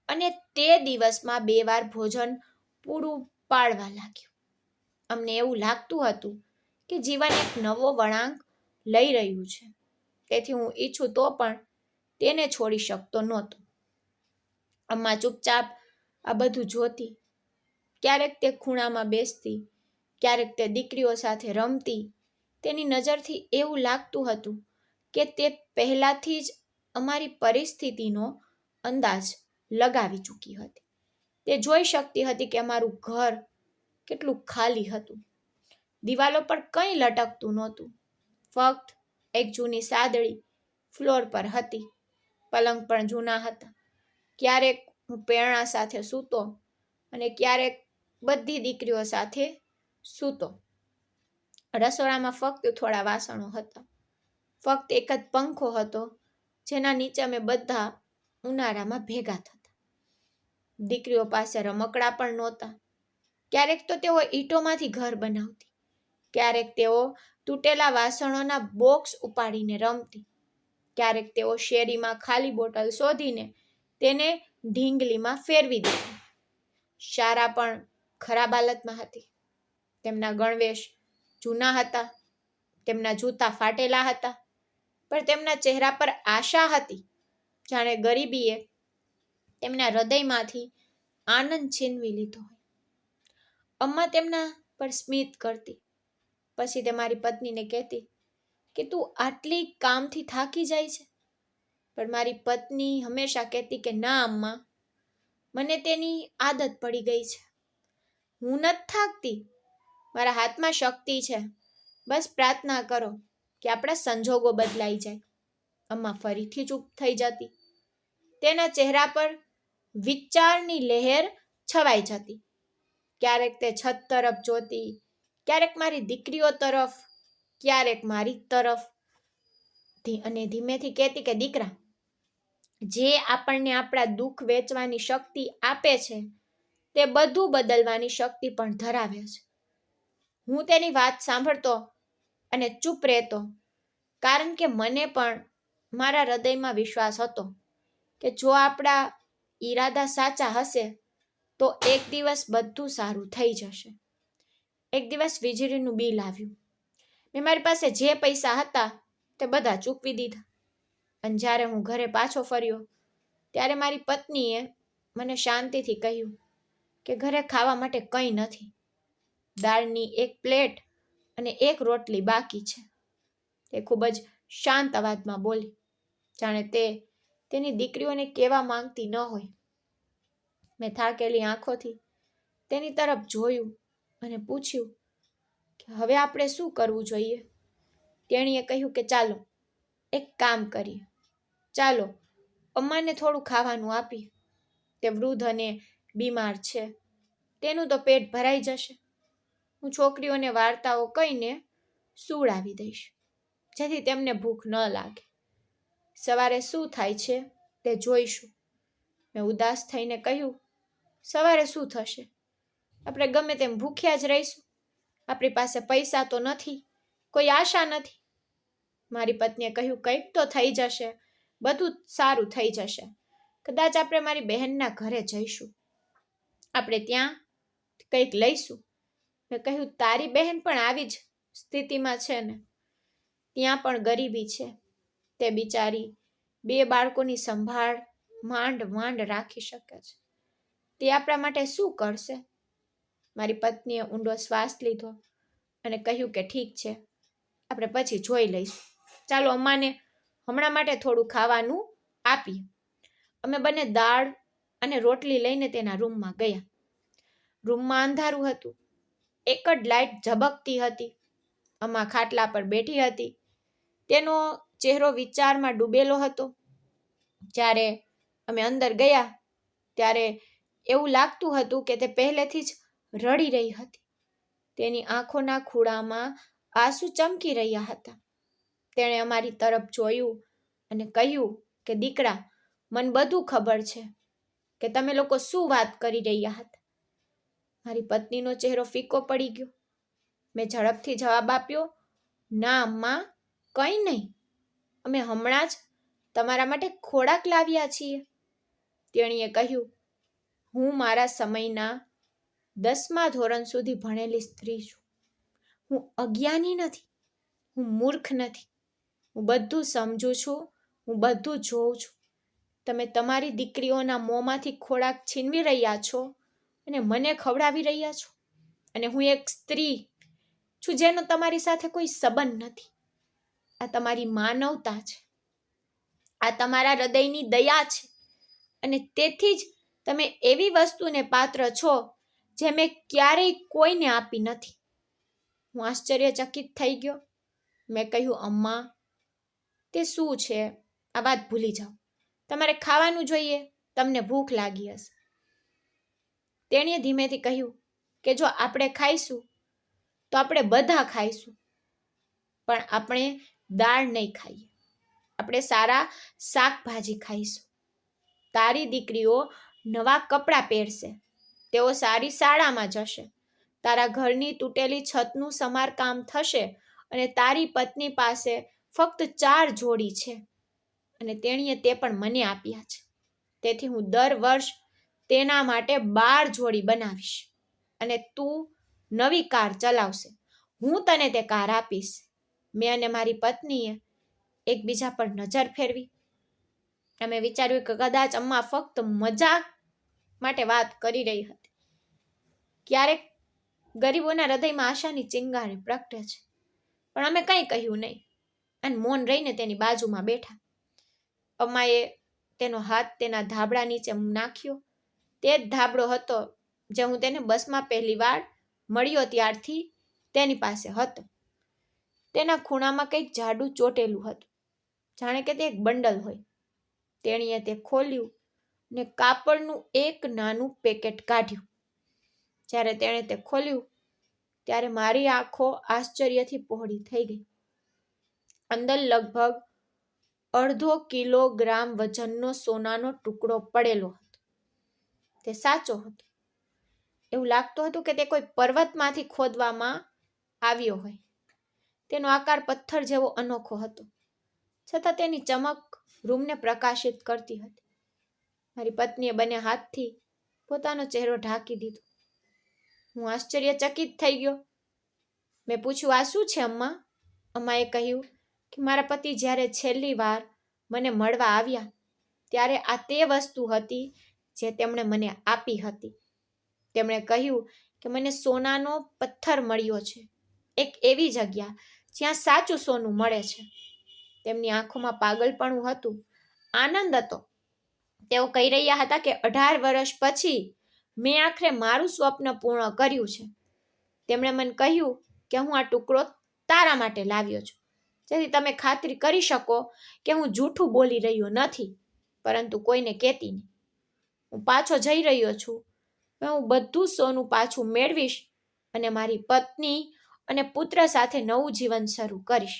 અને તે દિવસમાં 2 વાર ભોજન પૂરું પાડવા લાગ્યું. અમને એવું લાગતું હતું કે જીવન એક નવો વળાંક લઈ રહ્યું છે. તેથી હું ઈચ્છું તો પણ તેને છોડી શકતો નહોતો. અમ્મા ચૂપચાપ આ બધું જોતી. ક્યારેક તે ખૂણામાં બેસતી, ક્યારેક તે દીકરીઓ સાથે રમતી. તેની નજરથી એવું લાગતું હતું કે તે પહેલાથી જ અમારી પરિસ્થિતિનો અંદાજ લગાવી ચૂકી હતી. તે જોઈ શકતી હતી કે અમારું ઘર કેટલું ખાલી હતું. દિવાલો પર કંઈ લટકતું નહોતું. ફક્ત એક જૂની સાદડી ફ્લોર પર હતી. પલંગ પણ જૂના હતા. ક્યારેક હું પેરણા સાથે સૂતો અને ક્યારેક બધી દીકરીઓ સાથે સૂતો. રસોડામાં ફક્ત થોડા વાસણો હતા. ફક્ત એક જ પંખો હતો જેના નીચે અમે બધા ઉનાળામાં ભેગા થતા. દીકરીઓ પાસે રમકડા પણ નહોતા. ક્યારેક તો તેઓ ઈંટોમાંથી ઘર બનાવતી. ક્યારેક તેઓ તૂટેલા વાસણોના બોક્સ ઉપાડીને રમતી. ક્યારેક તેઓ શેરીમાં ખાલી બોટલ શોધીને તેને ઢીંગલીમાં ફેરવી દેતી. શાળા પણ ખરાબ હાલતમાં હતી. તેમના ગણવેશ જૂના હતા. તેમના જૂતા ફાટેલા હતા. પણ તેમના ચહેરા પર આશા હતી, જાણે ગરીબીએ તેમના હૃદયમાંથી આનંદ છીનવી લીધો હોય. અમ્મા તેમના પર સ્મિત કરતી. પછી તે મારી પત્નીને કહેતી કે તું આટલી કામથી થાકી જાય છે. પણ મારી પત્ની હંમેશા કહેતી કે ના અમ્મા, મને તેની આદત પડી ગઈ છે. હું નથી થાકતી. મારા હાથમાં શક્તિ છે. બસ પ્રાર્થના કરો કે આપણા સંજોગો બદલાઈ જાય. અમ્મા ફરીથી ચૂપ થઈ જતી. તેના ચહેરા પર વિચારની લહેર છવાઈ જતી. ક્યારેક તે છત તરફ જોતી, ક્યારેક મારી દીકરીઓ તરફ, ક્યારેક મારી તરફ, અને ધીમેથી કહેતી કે દીકરા, જે આપણને આપણા દુઃખ વેચવાની શક્તિ આપે છે તે બધું બદલવાની શક્તિ પણ ધરાવે છે. હું તેની વાત સાંભળતો અને ચૂપ રહેતો, કારણ કે મને પણ મારા હૃદયમાં વિશ્વાસ હતો કે જો આપણા ઈરાદા સાચા હશે તો એક દિવસ બધું સારું થઈ જશે. એક દિવસ વીજળીનું બિલ આવ્યું. મેં મારી પાસે જે પૈસા હતા તે બધા ચૂકવી દીધા. અને જ્યારે હું ઘરે પાછો ફર્યો ત્યારે મારી પત્નીએ મને શાંતિથી કહ્યું કે ઘરે ખાવા માટે કંઈ નથી. દાળની એક પ્લેટ અને એક રોટલી બાકી છે. તે ખૂબ જ શાંત અવાજમાં બોલી, જાણે તે તેની દીકરીઓને કહેવા માંગતી ન હોય. મેં થાકેલી આંખોથી તેની તરફ જોયું અને પૂછ્યું કે હવે આપણે શું કરવું જોઈએ. તેણીએ કહ્યું કે ચાલો એક કામ કરીએ. ચાલો અમ્માને થોડું ખાવાનું આપીએ. તે વૃદ્ધ અને બીમાર છે. તેનું તો પેટ ભરાઈ જશે. હું છોકરીઓને વાર્તાઓ કહીને સુવડાવી દઈશ, જેથી તેમને ભૂખ ન લાગે. સવારે શું થાય છે તે જોઈશું. મેં ઉદાસ થઈને કહ્યું, સવારે શું થશે? આપણે ગમે તેમ ભૂખ્યા જ રહીશું. આપણી પાસે પૈસા તો નથી, કોઈ આશા નથી. મારી પત્નીએ કહ્યું, કંઈક તો થઈ જશે. બધું સારું થઈ જશે. કદાચ આપણે મારી બહેનના ઘરે જઈશું. આપણે ત્યાં કંઈક લઈશું. મેં કહ્યું, તારી બહેન પણ આવી જ સ્થિતિમાં છે ને? ત્યાં પણ ગરીબી છે. તે બિચારી 2 બાળકોની સંભાળ માંડ માંડ રાખી શકે છે, તે આપણા માટે શું કરશે? મારી પત્નીએ ઊંડો શ્વાસ લીધો અને કહ્યું કે ઠીક છે, આપણે પછી જોઈ લઈશું. ચાલો અમ્માને હમણાં માટે થોડું ખાવાનું આપીએ. અમે બંને દાળ અને રોટલી લઈને તેના રૂમમાં ગયા. રૂમમાં અંધારું હતું. એક જ લાઇટ ઝબકતી હતી. અમ્મા ખાટલા પર બેઠી હતી. તેનો ચહેરો વિચારમાં ડૂબેલો હતો. જ્યારે અમે અંદર ગયા ત્યારે એવું લાગતું હતું કે તે પહેલેથી જ રડી રહી હતી. તેની આંખોના ખૂણામાં આંસુ ચમકી રહ્યા હતા. તેણે અમારી તરફ જોયું અને કહ્યું કે દીકરા, મને બધું ખબર છે કે તમે લોકો શું વાત કરી રહ્યા હતા. મારી પત્નીનો ચહેરો ફીકો પડી ગયો. મેં ઝડપથી જવાબ આપ્યો, ના અમ્મા, કંઈ નહીં. અમે હમણાં જ તમારા માટે ખોરાક લાવ્યા છીએ. તેણીએ કહ્યું, હું મારા સમયના 10મા ધોરણ સુધી ભણેલી સ્ત્રી છું. હું અજ્ઞાની નથી. હું મૂર્ખ નથી. હું બધું સમજું છું. હું બધું જોઉં છું. તમે તમારી દીકરીઓના મોંમાંથી ખોરાક છીનવી રહ્યા છો અને મને ખવડાવી રહ્યા છો. અને હું એક સ્ત્રી છું જેનો તમારી સાથે કોઈ સંબંધ નથી. આ તમારી માનવતા છે. આ તમારા હૃદયની દયા છે. અને તેથી જ તમે એવી વસ્તુને પાત્ર છો જે મેં ક્યારેય કોઈને આપી નથી. હું આશ્ચર્યચકિત થઈ ગયો. મેં કહ્યું, અમ્મા, તે શું છે? આ વાત ભૂલી જાઓ. તમારે ખાવાનું જોઈએ. તમને ભૂખ લાગી હશે. તેણીએ ધીમેથી કહ્યું કે જો આપણે ખાઈશું તો આપણે બધા ખાઈશું, પણ આપણે દાળ નહીં ખાઈએ. આપણે સારા શાકભાજી ખાઈશું. તારી દીકરીઓ નવા કપડાં પહેરશે. તેઓ સારી શાળામાં જશે. તારા ઘરની તૂટેલી છતનું સમારકામ થશે અને તારી પત્ની પાસે ફક્ત 4 જોડી છે અને તેણીએ તે પણ મને આપ્યા છે. તેથી હું દર વર્ષ તેના માટે 12 જોડી બનાવીશ અને તું નવી કાર ચલાવશે. હું તને તે કાર આપીશ. મેં અને મારી પત્નીએ એકબીજા પર નજર ફેરવી. અમે વિચાર્યું કે કદાચ અમ્મા ફક્ત મજાક માટે વાત કરી રહી હતી. ક્યારેક ગરીબોના હૃદયમાં આશાની ચિંગારી પ્રગટે છે. પણ અમે કંઈ કહ્યું નહીં અને મૌન રહીને તેની બાજુમાં બેઠા. અમ્માએ તેનો હાથ તેના ધાબળા નીચે નાખ્યો. તે જ ધાબળો હતો જે હું તેને બસમાં પહેલી વાર મળ્યો ત્યારથી તેની પાસે હતો. તેના ખૂણામાં કંઈક જાડું ચોટેલું હતું, જાણે કે તે એક બંડલ હોય. તેણીએ તે ખોલ્યું ને કાપડનું એક નાનું પેકેટ કાઢ્યું. જ્યારે તેણે તે ખોલ્યું ત્યારે મારી આંખો આશ્ચર્યથી પહોળી થઈ ગઈ. અંદર લગભગ 1/2 કિલોગ્રામ વજનનો સોનાનો ટુકડો પડેલો હતો. તે સાચો હતો. એવું લાગતું હતું કે તે કોઈ પર્વતમાંથી ખોદવામાં આવ્યો હોય. તેનો આકાર પથ્થર જેવો અનોખો હતો, છતાં તેની ચમક રૂમને પ્રકાશિત કરતી હતી. મારી પત્નીએ બંને હાથથી પોતાનો ચહેરો ઢાંકી દીધો. હું આશ્ચર્યચકિત થઈ ગયો. મેં પૂછ્યું, આ શું છે અમ્મા? અમ્માએ કહ્યું કે મારા પતિ જ્યારે છેલ્લી વાર મને મળવા આવ્યા ત્યારે આ તે વસ્તુ હતી જે તેમણે મને આપી હતી. તેમણે કહ્યું કે મને સોનાનો પથ્થર મળ્યો છે, એક એવી જગ્યા જ્યાં સાચું સોનું મળે છે. તેમની આંખોમાં પાગલપણું હતું, આનંદ હતો. તેઓ કહી રહ્યા હતા કે 18 વર્ષ પછી મેં આખરે મારું સ્વપ્ન પૂર્ણ કર્યું છે. તેમણે મને કહ્યું કે હું આ ટુકડો તારા માટે લાવ્યો છું, જેથી તમે ખાતરી કરી શકો કે હું જૂઠું બોલી રહ્યો નથી, પરંતુ કોઈને કહેતી નહીં. હું પાછો જઈ રહ્યો છું. હું બધું સોનું પાછું મેળવીશ અને મારી પત્ની અને પુત્ર સાથે નવું જીવન શરૂ કરીશ.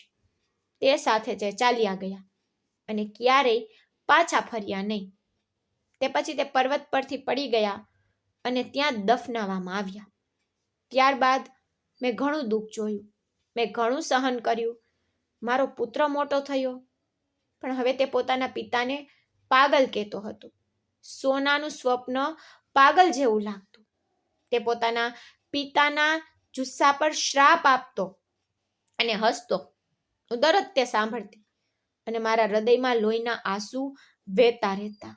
તે સાથે તે ચાલ્યા ગયા અને ક્યારેય પાછા ફર્યા નહીં. તે પછી તે પર્વત પરથી પડી ગયા અને ત્યાં દફનાવવામાં આવ્યા. ત્યારબાદ મેં ઘણું દુઃખ જોયું. મેં ઘણું સહન કર્યું. મારો પુત્ર મોટો થયો, પણ હવે તે પોતાના પિતાને પાગલ કહેતો હતો. સોનાનું સ્વપ્ન પાગલ જેવું લાગતું. તે પોતાના પિતાના જુસ્સા પર શ્રાપ આપતો અને હસતો. હું દરરોજ તે સાંભળતી અને મારા હૃદયમાં લોહીના આંસુ વહેતા રહેતા.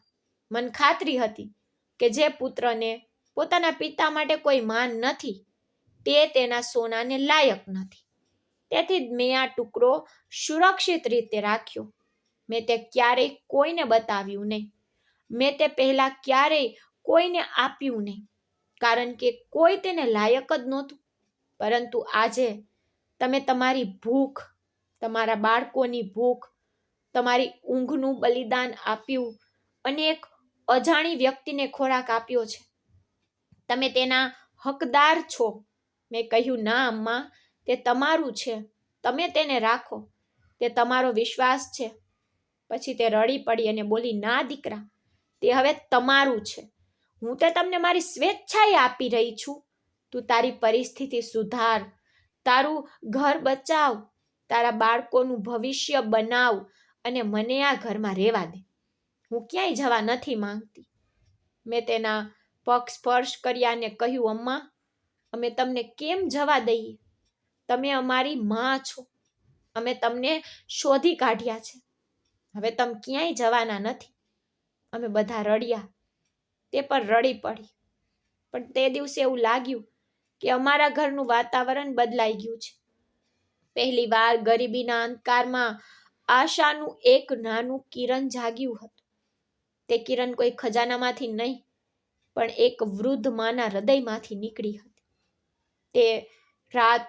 મને ખાતરી હતી કે જે પુત્રને પોતાના પિતા માટે કોઈ માન નથી તે તેના સોનાને લાયક નથી. તેથી જ મેં આ ટુકડો સુરક્ષિત રીતે રાખ્યો. મેં તે ક્યારેય કોઈને બતાવ્યું નહીં. મેં તે પહેલા ક્યારેય કોઈને આપ્યું નહીં, કારણ કે કોઈ તેને લાયક જ નહોતું. પરંતુ આજે તમે તમારી ભૂખ, તમારા બાળકોની ભૂખ, તમારી ઊંઘનું બલિદાન આપ્યું અને એક અજાણી વ્યક્તિને ખોરાક આપ્યો છે. તમે તેના હકદાર છો. મેં કહ્યું, ના અમ્મા, તે તમારું છે, તમે તેને રાખો, તે તમારો વિશ્વાસ છે. પછી તે રડી પડી અને બોલી, ના દીકરા, તે હવે તમારું છે. હું તે તમને મારી સ્વેચ્છાએ આપી રહી છું. તું તારી પરિસ્થિતિ સુધાર, તારું ઘર બચાવ, તારા બાળકોનું ભવિષ્ય બનાવ અને મને આ ઘરમાં રહેવા દે. હું ક્યાંય જવા નથી માંગતી. મેં તેના પગ સ્પર્શ કર્યા અને કહ્યું, અમ્મા, અમે તમને કેમ જવા દઈએ? તમે અમારી માં છો. અમે તમને શોધી કાઢ્યા છે. હવે તમે ક્યાંય જવાના નથી. અમે બધા રડ્યા. તે પણ રડી પડી. પણ તે દિવસે એવું લાગ્યું કે અમારા ઘરનું વાતાવરણ બદલાઈ ગયું છે. પહેલી વાર ગરીબીના અંધકારમાં આશાનું એક નાનું કિરણ જાગ્યું હતું. તે કિરણ કોઈ ખજાનામાંથી નહીં, પણ એક વૃદ્ધ માના હૃદયમાંથી નીકળી હતી. તે રાત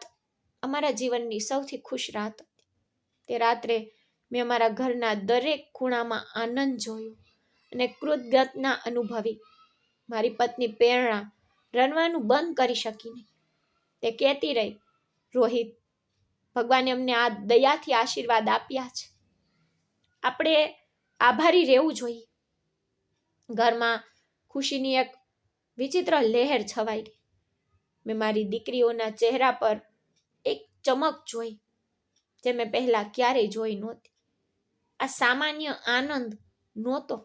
અમારા જીવનની સૌથી ખુશ રાત હતી. તે રાત્રે મેં અમારા ઘરના દરેક ખૂણામાં આનંદ જોયો અને કૃતજ્ઞતા અનુભવી. મારી પત્ની પ્રેરણા રડવાનું બંધ કરી શકી નહીં. તે કહેતી રહી, રોહિત, ભગવાને અમને આ દયાથી આશીર્વાદ આપ્યા છે. આપણે આભારી રહેવું જોઈએ. ઘરમાં ખુશીની એક વિચિત્ર લહેર છવાઈ ગઈ. મેં મારી દીકરીઓના ચહેરા પર એક ચમક જોઈ જે મેં પહેલા ક્યારેય જોઈ નહોતી. આ સામાન્ય આનંદ નહોતો.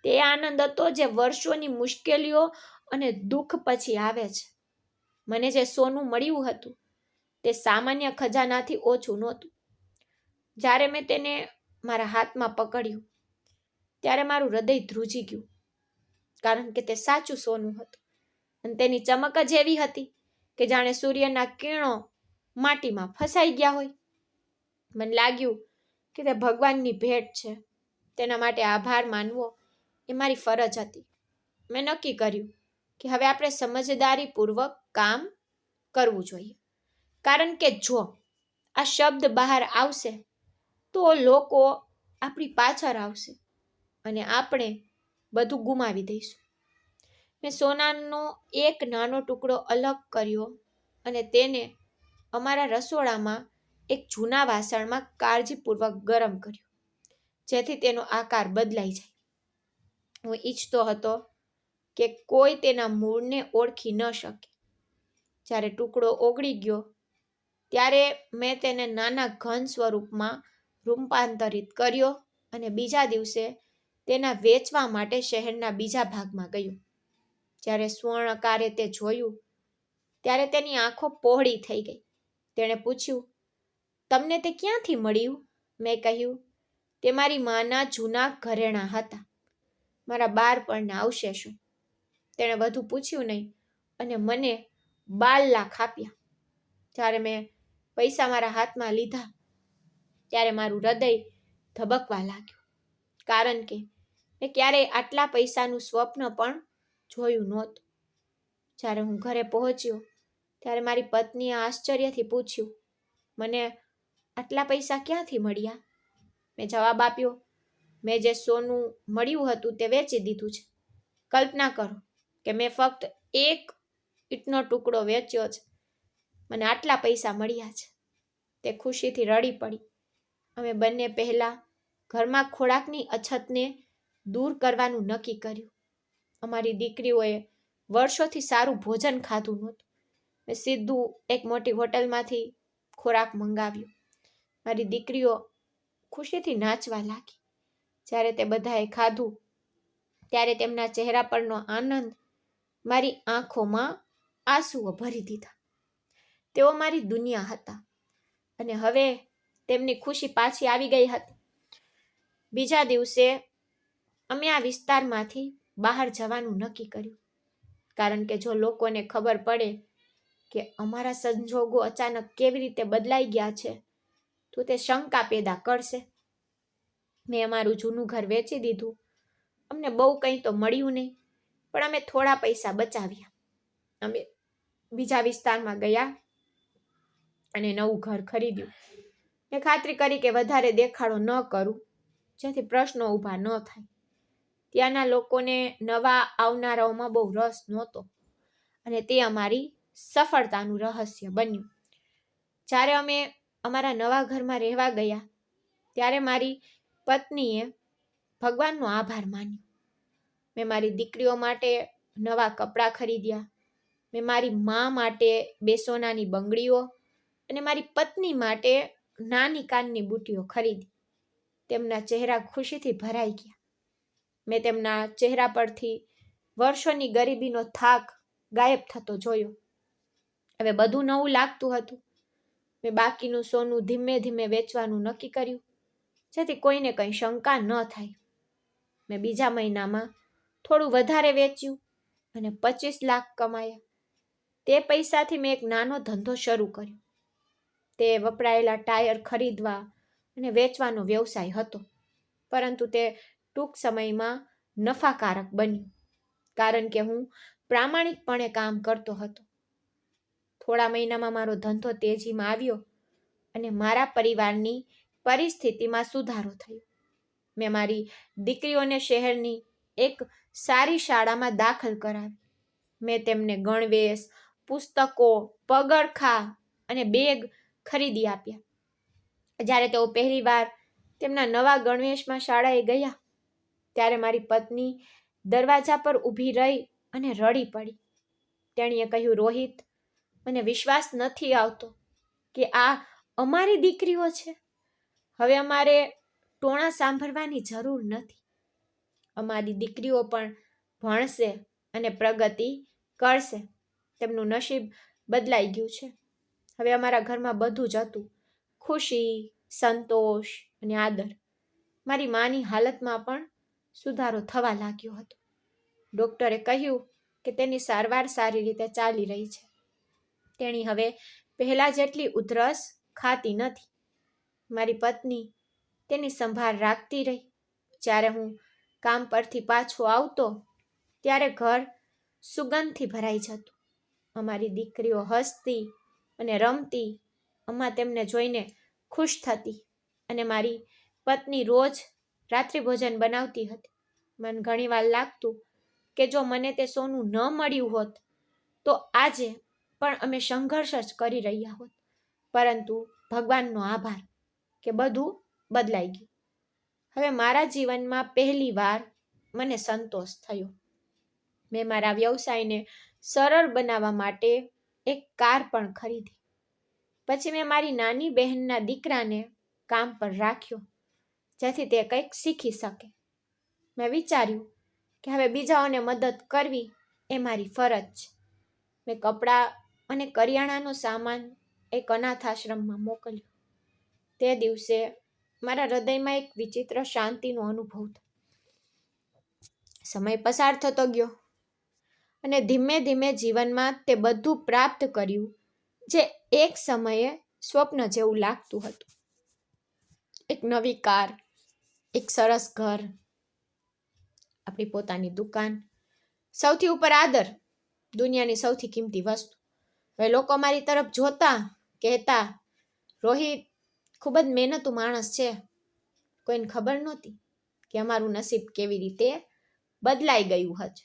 તે આનંદ હતો જે વર્ષોની મુશ્કેલીઓ અને દુઃખ પછી આવે છે. મને જે સોનું મળ્યું હતું તે સામાન્ય ખજાનાથી ઓછું નહોતું. જ્યારે મેં તેને મારા હાથમાં પકડ્યું ત્યારે મારું હૃદય ધ્રુજી ગયું, કારણ કે તે સાચું સોનું હતું અને તેની ચમક જ એવી હતી કે જાણે સૂર્યના કિરણો માટીમાં ફસાઈ ગયા હોય. મને લાગ્યું કે તે ભગવાનની ભેટ છે. તેના માટે આભાર માનવો એ મારી ફરજ હતી. મેં નક્કી કર્યું કે હવે આપણે સમજદારીપૂર્વક કામ કરવું જોઈએ, કારણ કે જો આ શબ્દ બહાર આવશે તો લોકો આપણી પાછળ આવશે અને આપણે બધું ગુમાવી દઈશું. મેં સોનાનો એક નાનો ટુકડો અલગ કર્યો અને તેને અમારા રસોડામાં એક જૂના વાસણમાં કાળજીપૂર્વક ગરમ કર્યું, જેથી તેનો આકાર બદલાઈ જાય. હું ઈચ્છતો હતો કે કોઈ તેના મૂળને ઓળખી ન શકે. જ્યારે ટુકડો ઓગળી ગયો ત્યારે મેં તેને નાના ઘન સ્વરૂપમાં રૂપાંતરિત કર્યો અને બીજા દિવસે તેના વેચવા માટે શહેરના બીજા ભાગમાં ગયો. જ્યારે સ્વર્ણકારે તે જોયું ત્યારે તેની આંખો પહોળી થઈ ગઈ. તેણે પૂછ્યું, તમને તે ક્યાંથી મળ્યું? મેં કહ્યું, તે મારી માના જૂના ઘરેણાં હતા, મારા બાળપણના અવશેષો. તેણે વધુ પૂછ્યું નહીં અને મને 12 લાખ આપ્યા. જ્યારે મેં પૈસા મારા હાથમાં લીધા ત્યારે મારું હૃદય ધબકવા લાગ્યું, કારણ કે મેં ક્યારેય આટલા પૈસાનું સ્વપ્ન પણ જોયું નહોતું. જ્યારે હું ઘરે પહોંચ્યો ત્યારે મારી પત્નીએ આશ્ચર્યથી પૂછ્યું, મને આટલા પૈસા ક્યાંથી મળ્યા? મેં જવાબ આપ્યો, મેં જે સોનું મળ્યું હતું તે વેચી દીધું છે. કલ્પના કરો કે મેં ફક્ત એક ઈંટનો ટુકડો વેચ્યો છે, મને આટલા પૈસા મળ્યા છે. તે ખુશીથી રડી પડી. અમે બંને પહેલા ઘરમાં ખોરાકની અછતને દૂર કરવાનું નક્કી કર્યું. અમારી દીકરીઓએ વર્ષોથી સારું ભોજન ખાધું નહોતું. મેં સીધું એક મોટી હોટલમાંથી ખોરાક મંગાવ્યો. મારી દીકરીઓ ખુશીથી નાચવા લાગી. જ્યારે તે બધાએ ખાધું ત્યારે તેમના ચહેરા પરનો આનંદ મારી આંખોમાં આંસુઓ ભરી દીધા. તેઓ મારી દુનિયા હતા અને હવે તેમની ખુશી પાછી આવી ગઈ હતી. બીજા દિવસે અમે આ વિસ્તારમાંથી બહાર જવાનું નક્કી કર્યું, કારણ કે જો લોકોને ખબર પડે કે અમારા સંજોગો અચાનક કેવી રીતે બદલાઈ ગયા છે તો તે શંકા પેદા કરશે. મેં અમારું જૂનું ઘર વેચી દીધું. અમને બહુ કંઈ તો મળ્યું નહીં, પણ અમે થોડા પૈસા બચાવ્યા. અમે બીજા વિસ્તારમાં ગયા અને નવું ઘર ખરીદ્યું. મેં ખાતરી કરી કે વધારે દેખાડો ન કરું, જેથી પ્રશ્નો ઊભા ન થાય. ત્યાંના લોકોને નવા આવનારાઓમાં બહુ રસ નહોતો અને તે અમારી સફળતાનું રહસ્ય બન્યું. જ્યારે અમે અમારા નવા ઘરમાં રહેવા ગયા ત્યારે મારી પત્નીએ ભગવાનનો આભાર માન્યો. મેં મારી દીકરીઓ માટે નવા કપડાં ખરીદ્યા. મેં મારી મા માટે 2 સોનાની બંગડીઓ અને મારી પત્ની માટે નાની કાનની બુટ્ટીઓ ખરીદી. તેમના ચહેરા ખુશીથી ભરાઈ ગયા. મેં તેમના ચહેરા પરથી વર્ષોની ગરીબીનો થાક ગાયબ થતો જોયો. હવે બધું નવું લાગતું હતું. મેં બાકીનું સોનું ધીમે ધીમે વેચવાનું નક્કી કર્યું, જેથી કોઈને કંઈ શંકા ન થાય. મેં બીજા મહિનામાં થોડું વધારે વેચ્યું અને 25 લાખ કમાયા. તે પૈસાથી મેં એક નાનો ધંધો શરૂ કર્યો. તે વપરાયેલા ટાયર ખરીદવા અને વેચવાનો વ્યવસાય હતો, પરંતુ તે ટૂંક સમયમાં નફાકારક બન્યું, કારણ કે હું પ્રામાણિકપણે કામ કરતો હતો. થોડા મહિનામાં મારો ધંધો તેજીમાં આવ્યો અને મારા પરિવારની પરિસ્થિતિમાં સુધારો થયો. મેં મારી દીકરીઓને શહેરની એક સારી શાળામાં દાખલ કરાવી. મેં તેમને ગણવેશ, પુસ્તકો, પગરખાં અને બેગ ખરીદી આપ્યા. જ્યારે તેઓ પહેલીવાર તેમના નવા ગણવેશમાં શાળાએ ગયા ત્યારે મારી પત્ની દરવાજા પર ઊભી રહી અને રડી પડી. તેણીએ કહ્યું, રોહિત, મને વિશ્વાસ નથી આવતો કે આ અમારી દીકરીઓ છે. હવે અમારે ટોણા સાંભળવાની જરૂર નથી. અમારી દીકરીઓ પણ ભણશે અને પ્રગતિ કરશે. તેમનું નસીબ બદલાઈ ગયું છે. હવે અમારા ઘરમાં બધું જ હતું, ખુશી, સંતોષ અને આદર. મારી માની હાલતમાં પણ સુધારો થવા લાગ્યો હતો. ડૉક્ટરે કહ્યું કે તેની સારવાર સારી રીતે ચાલી રહી છે. તેણી હવે પહેલા જેટલી ઉધરસ ખાતી નથી. મારી પત્ની તેની સંભાળ રાખતી રહી. જ્યારે હું કામ પરથી પાછો આવતો ત્યારે ઘર સુગંધથી ભરાઈ જતું. અમારી દીકરીઓ હસતી અને રમતી. અમ્મા તેમને જોઈને ખુશ થતી અને મારી પત્ની રોજ રાત્રિ ભોજન બનાવતી હતી. મને ઘણીવાર લાગતું કે જો મને તે સોનું ન મળ્યું હોત તો આજે પણ અમે સંઘર્ષ જ કરી રહ્યા હોત. પરંતુ ભગવાનનો આભાર કે બધું બદલાઈ ગયું. હવે મારા જીવનમાં પહેલીવાર મને સંતોષ થયો. મેં મારા વ્યવસાયને સરળ બનાવવા માટે એક કાર પણ ખરીદી. પછી મેં મારી નાની બહેનના દીકરાને કામ પર રાખ્યો, જેથી તે કંઈક શીખી શકે. મેં વિચાર્યું કે હવે બીજાઓને મદદ કરવી એ મારી ફરજ છે. મેં કપડાં અને કરિયાણાનો સામાન એક અનાથ આશ્રમમાં મોકલ્યો. તે દિવસે મારા હૃદયમાં એક વિચિત્ર શાંતિનો અનુભવ થયો. સમય પસાર થતો ગયો અને ધીમે ધીમે જીવનમાં તે બધું પ્રાપ્ત કર્યું જે એક સમયે સ્વપ્ન જેવું લાગતું હતું. એક નવી કાર, એક સરસ ઘર, આપણી પોતાની દુકાન, સૌથી ઉપર આદર, દુનિયાની સૌથી કિંમતી વસ્તુ. હવે લોકો મારી તરફ જોતા કહેતા, રોહિત ખૂબ જ મહેનતુ માણસ છે. કોઈને ખબર નહોતી કે અમારું નસીબ કેવી રીતે બદલાઈ ગયું હશે.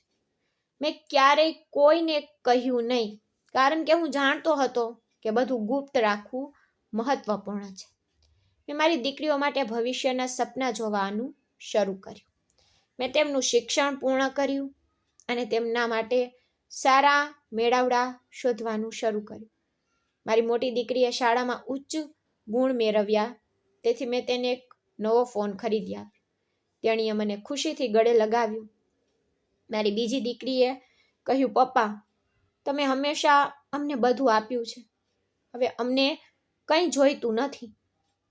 મેં ક્યારેય કોઈને કહ્યું નહીં, કારણ કે હું જાણતો હતો કે બધું ગુપ્ત રાખવું મહત્વપૂર્ણ છે. મેં મારી દીકરીઓ માટે ભવિષ્યના સપના જોવાનું શરૂ કર્યું. મેં તેમનું શિક્ષણ પૂર્ણ કર્યું અને તેમના માટે સારા મેળાવડા શોધવાનું શરૂ કર્યું. મારી મોટી દીકરીએ શાળામાં ઉચ્ચ ગુણ મેળવ્યા, તેથી મેં તેને એક નવો ફોન ખરીદી આપ્યો. તેણીએ મને ખુશીથી ગળે લગાવ્યું. મારી બીજી દીકરીએ કહ્યું, પપ્પા, તમે હંમેશા અમને બધું આપ્યું છે. હવે અમને કંઈ જોઈતું નથી.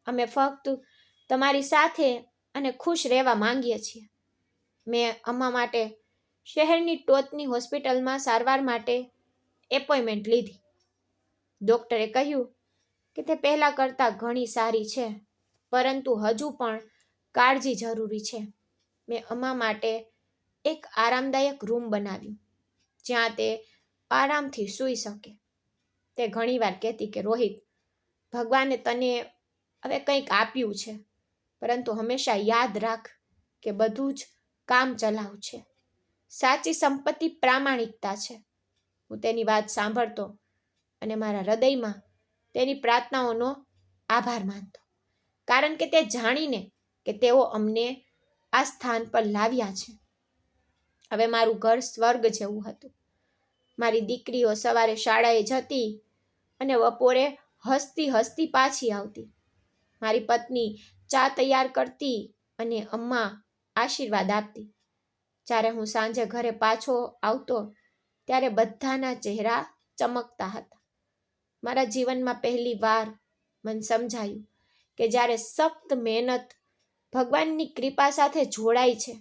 અમે ફક્ત તમારી સાથે અને ખુશ રહેવા માંગીએ છીએ. મેં અમ્મા માટે શહેરની ટોચની હોસ્પિટલમાં સારવાર માટે એપોઇન્ટમેન્ટ લીધી. ડૉક્ટરે કહ્યું કે તે પહેલાં કરતાં ઘણી સારી છે, પરંતુ હજુ પણ કાળજી જરૂરી છે. મેં અમ્મા માટે એક આરામદાયક રૂમ બનાવ્યું જ્યાં તે આરામથી સૂઈ શકે. તે ઘણીવાર કહેતી કે રોહિત, ભગવાને તને હવે કંઈક આપ્યું છે, પરંતુ હંમેશા યાદ રાખ કે બધું જ કામ ચલાવ છે. સાચી સંપત્તિ પ્રામાણિકતા છે. હું તેની વાત સાંભળતો અને મારા હૃદયમાં તેની પ્રાર્થનાઓનો આભાર માનતો, કારણ કે તે જાણીને કે તેઓ અમને આ સ્થાન પર લાવ્યા છે. હવે મારું ઘર સ્વર્ગ જેવું હતું. મારી દીકરીઓ સવારે શાળાએ જતી અને બપોરે હસતી હસતી પાછી આવતી. મારી પત્ની ચા તૈયાર કરતી અને અમ્મા આશીર્વાદ આપતી. જ્યારે હું સાંજે ઘરે પાછો આવતો ત્યારે બધાના ચહેરા ચમકતા હતા. મારા જીવનમાં પહેલી વાર મને સમજાયું કે જ્યારે સખ્ત મહેનત ભગવાનની કૃપા સાથે જોડાય છે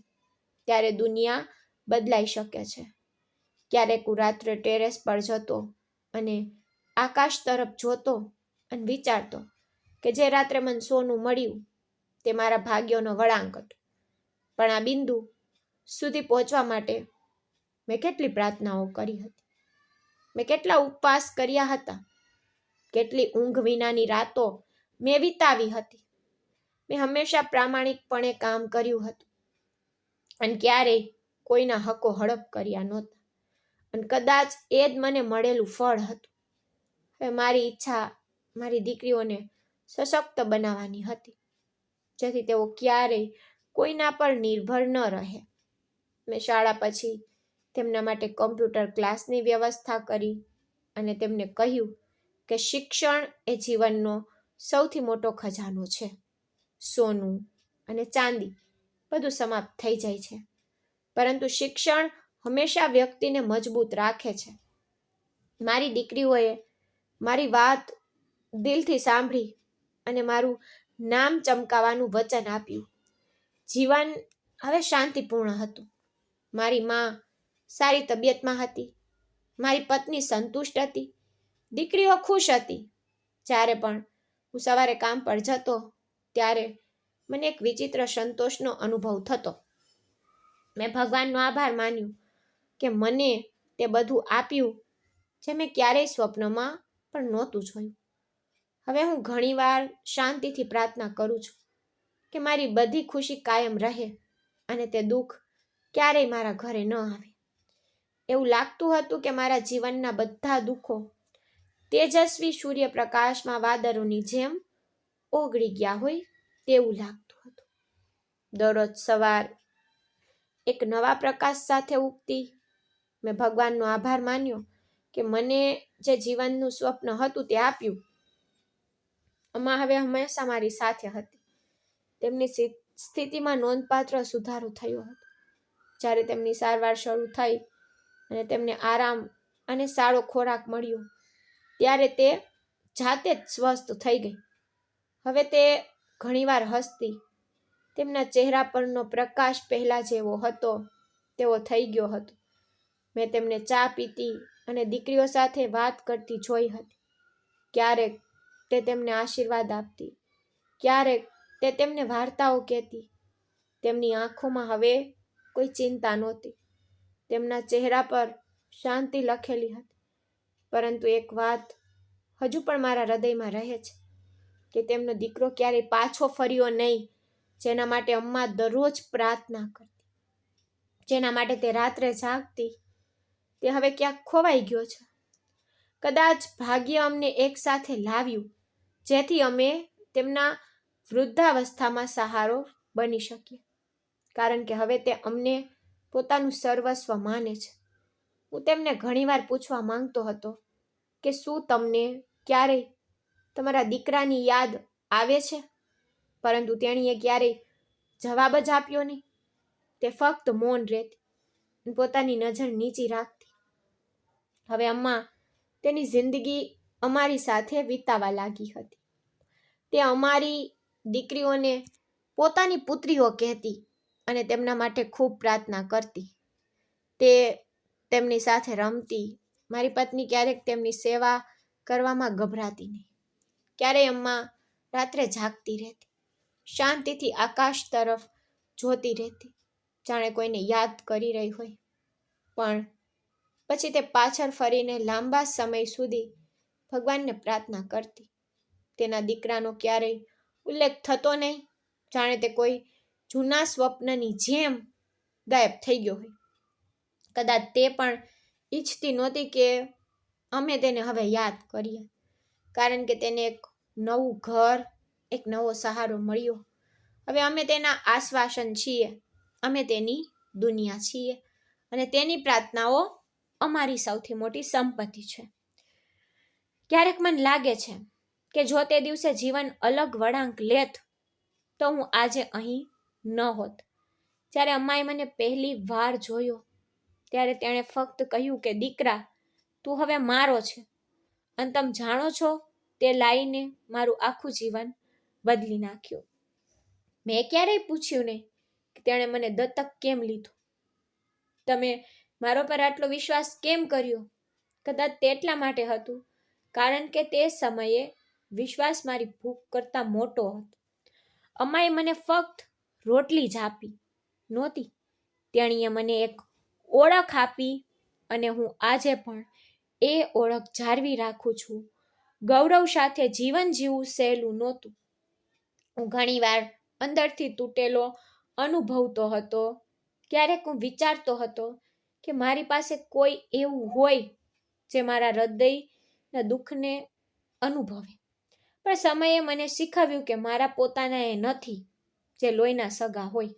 ત્યારે દુનિયા બદલાઈ શકે છે. ક્યારેક હું રાત્રે ટેરેસ પર જતો અને આકાશ તરફ જોતો અને વિચારતો કે જે રાત્રે મને સોનું મળ્યું તે મારા ભાગ્યનો વળાંક હતો. પણ આ બિંદુ સુધી પહોંચવા માટે મેં કેટલી પ્રાર્થનાઓ કરી હતી, મેં કેટલા ઉપવાસ કર્યા હતા, કેટલી ઊંઘ વિનાની રાતો મેં વિતાવી હતી. મેં હંમેશા પ્રામાણિકપણે કામ કર્યું હતું અને ક્યારેય કોઈના હકો હડપ કર્યા નહોતા. અને કદાચ એ જ મને મળેલું ફળ હતું. હવે મારી ઈચ્છા મારી દીકરીઓને સશક્ત બનાવવાની હતી, જેથી તેઓ ક્યારેય કોઈના પર નિર્ભર ન રહે. મેં શાળા પછી તેમના માટે કમ્પ્યુટર ક્લાસની વ્યવસ્થા કરી અને તેમને કહ્યું કે શિક્ષણ એ જીવનનો સૌથી મોટો ખજાનો છે. સોનું અને ચાંદી બધું સમાપ્ત થઈ જાય છે, પરંતુ શિક્ષણ હંમેશા વ્યક્તિને મજબૂત રાખે છે. મારી દીકરીઓએ મારી વાત દિલથી સાંભળી અને મારું નામ ચમકાવવાનું વચન આપ્યું. જીવન હવે શાંતિપૂર્ણ હતું. મારી માં સારી તબિયતમાં હતી, મારી પત્ની સંતુષ્ટ હતી, દીકરીઓ ખુશ હતી. જ્યારે પણ હું સવારે કામ પર જતો ત્યારે મને એક વિચિત્ર સંતોષનો અનુભવ થતો. મેં ભગવાનનો આભાર માન્યો કે મને તે બધું આપ્યું જે મેં ક્યારેય સ્વપ્નમાં પણ નહોતું જોયું. હવે હું ઘણીવાર શાંતિથી પ્રાર્થના કરું છું કે મારી બધી ખુશી કાયમ રહે અને તે દુઃખ ક્યારેય મારા ઘરે ન આવે. એવું લાગતું હતું કે મારા જીવનના બધા દુઃખો તેજસ્વી સૂર્યપ્રકાશમાં વાદળોની જેમ ઓગળી ગયા હોય તેવું લાગતું હતું. દરરોજ સવાર એક નવા પ્રકાશ સાથે ઉગતી. મેં ભગવાનનો આભાર માન્યો કે મને જે જીવનનું સ્વપ્ન હતું તે આપ્યું. અમ્મા હવે હંમેશા મારી સાથે હતી. તેમની સ્થિતિમાં નોંધપાત્ર સુધારો થયો હતો. જ્યારે તેમની સારવાર શરૂ થઈ અને તેમને આરામ અને સારો ખોરાક મળ્યો ત્યારે તે જાતે જ સ્વસ્થ થઈ ગઈ. હવે તે ઘણીવાર હસતી. તેમના ચહેરા પરનો પ્રકાશ પહેલા જેવો હતો તેવો થઈ ગયો હતો. મેં તેમને ચા પીતી અને દીકરીઓ સાથે વાત કરતી જોઈ હતી. ક્યારેક તે તેમને આશીર્વાદ આપતી, ક્યારેક તે તેમને વાર્તાઓ કહેતી. તેમની આંખોમાં હવે કોઈ ચિંતા નહોતી. તેમના ચહેરા પર શાંતિ લખેલી હતી. પરંતુ એક વાત હજુ પણ મારા હૃદયમાં રહે છે કે તેમનો દીકરો ક્યારેય પાછો ફર્યો નહીં, જેના માટે અમ્મા દરરોજ પ્રાર્થના કરતી, જેના માટે તે રાત્રે જાગતી. તે હવે ક્યાંક ખોવાઈ ગયો છે. કદાચ ભાગ્ય અમને એક સાથે લાવ્યું જેથી અમે તેમના વૃદ્ધાવસ્થામાં સહારો બની શકીએ, કારણ કે હવે તે અમને પોતાનું સર્વસ્વ માને છે. હું તેમને ઘણીવાર પૂછવા માંગતો હતો કે શું તમને ક્યારેય તમારા દીકરાની યાદ આવે છે, પરંતુ તેણીએ ક્યારેય જવાબ જ આપ્યો નહીં. તે ફક્ત મૌન રહેતી અને પોતાની નજર નીચી રાખતી. હવે અમ્મા તેની જિંદગી અમારી સાથે વિતાવા લાગી હતી. તે અમારી દીકરીઓને પોતાની પુત્રીઓ કહેતી અને તેમના માટે ખૂબ પ્રાર્થના કરતી. તે તેમની સાથે રમતી. મારી પત્ની ક્યારેક તેમની સેવા કરવામાં ગભરાતી નહીં. ક્યારેય અમ્મા રાત્રે જાગતી રહેતી, શાંતિથી આકાશ તરફ જોતી રહેતી, જાણે કોઈને યાદ કરી રહી હોય. પણ પછી તે પાછળ ફરીને લાંબા સમય સુધી ભગવાનને પ્રાર્થના કરતી. તેના દીકરાનો ક્યારેય ઉલ્લેખ થતો નહીં, જાણે તે કોઈ જૂના સ્વપ્નની જેમ ગાયબ થઈ ગયો હોય. કદાચ તે પણ ઈચ્છતી નહોતી કે અમે તેને હવે યાદ કરીએ, કારણ કે તેને એક નવું ઘર, એક નવો સહારો મળ્યો. હવે અમે તેના આશ્વાસન છીએ, અમે તેની દુનિયા છીએ, અને તેની પ્રાર્થનાઓ અમારી સૌથી મોટી સંપત્તિ છે. ક્યારેક મને લાગે છે કે જો તે દિવસે જીવન અલગ વળાંક લેત તો હું આજે અહીં ન હોત. જ્યારે અમ્માએ મને પહેલી વાર જોયો ત્યારે તેણે ફક્ત કહ્યું કે દીકરા, તું હવે મારો છે. અને તમે જાણો છો, તે લાઈને મારું આખું જીવન બદલી નાખ્યું. મેં ક્યારેય પૂછ્યું નહીં કે તેણે મને દત્તક કેમ લીધું, તમે મારો પર આટલો વિશ્વાસ કેમ કર્યો. કદાચ તે એટલા માટે હતું કારણ કે તે સમયે વિશ્વાસ મારી ભૂખ કરતાં મોટો હતો. અમ્માએ મને ફક્ત રોટલી જ આપી નહોતી, તેણીએ મને એક ઓળખ આપી, અને હું આજે પણ એ ઓળખ જાળવી રાખું છું. ગૌરવ સાથે જીવન જીવવું સહેલું નહોતું. હું ઘણીવાર અંદરથી તૂટેલો અનુભવતો હતો. ક્યારેક હું વિચારતો હતો કે મારી પાસે કોઈ એવું હોય જે મારા હૃદયના દુઃખને અનુભવે. પણ સમયે મને શીખવ્યું કે મારા પોતાના એ નથી જે લોહીના સગા હોય.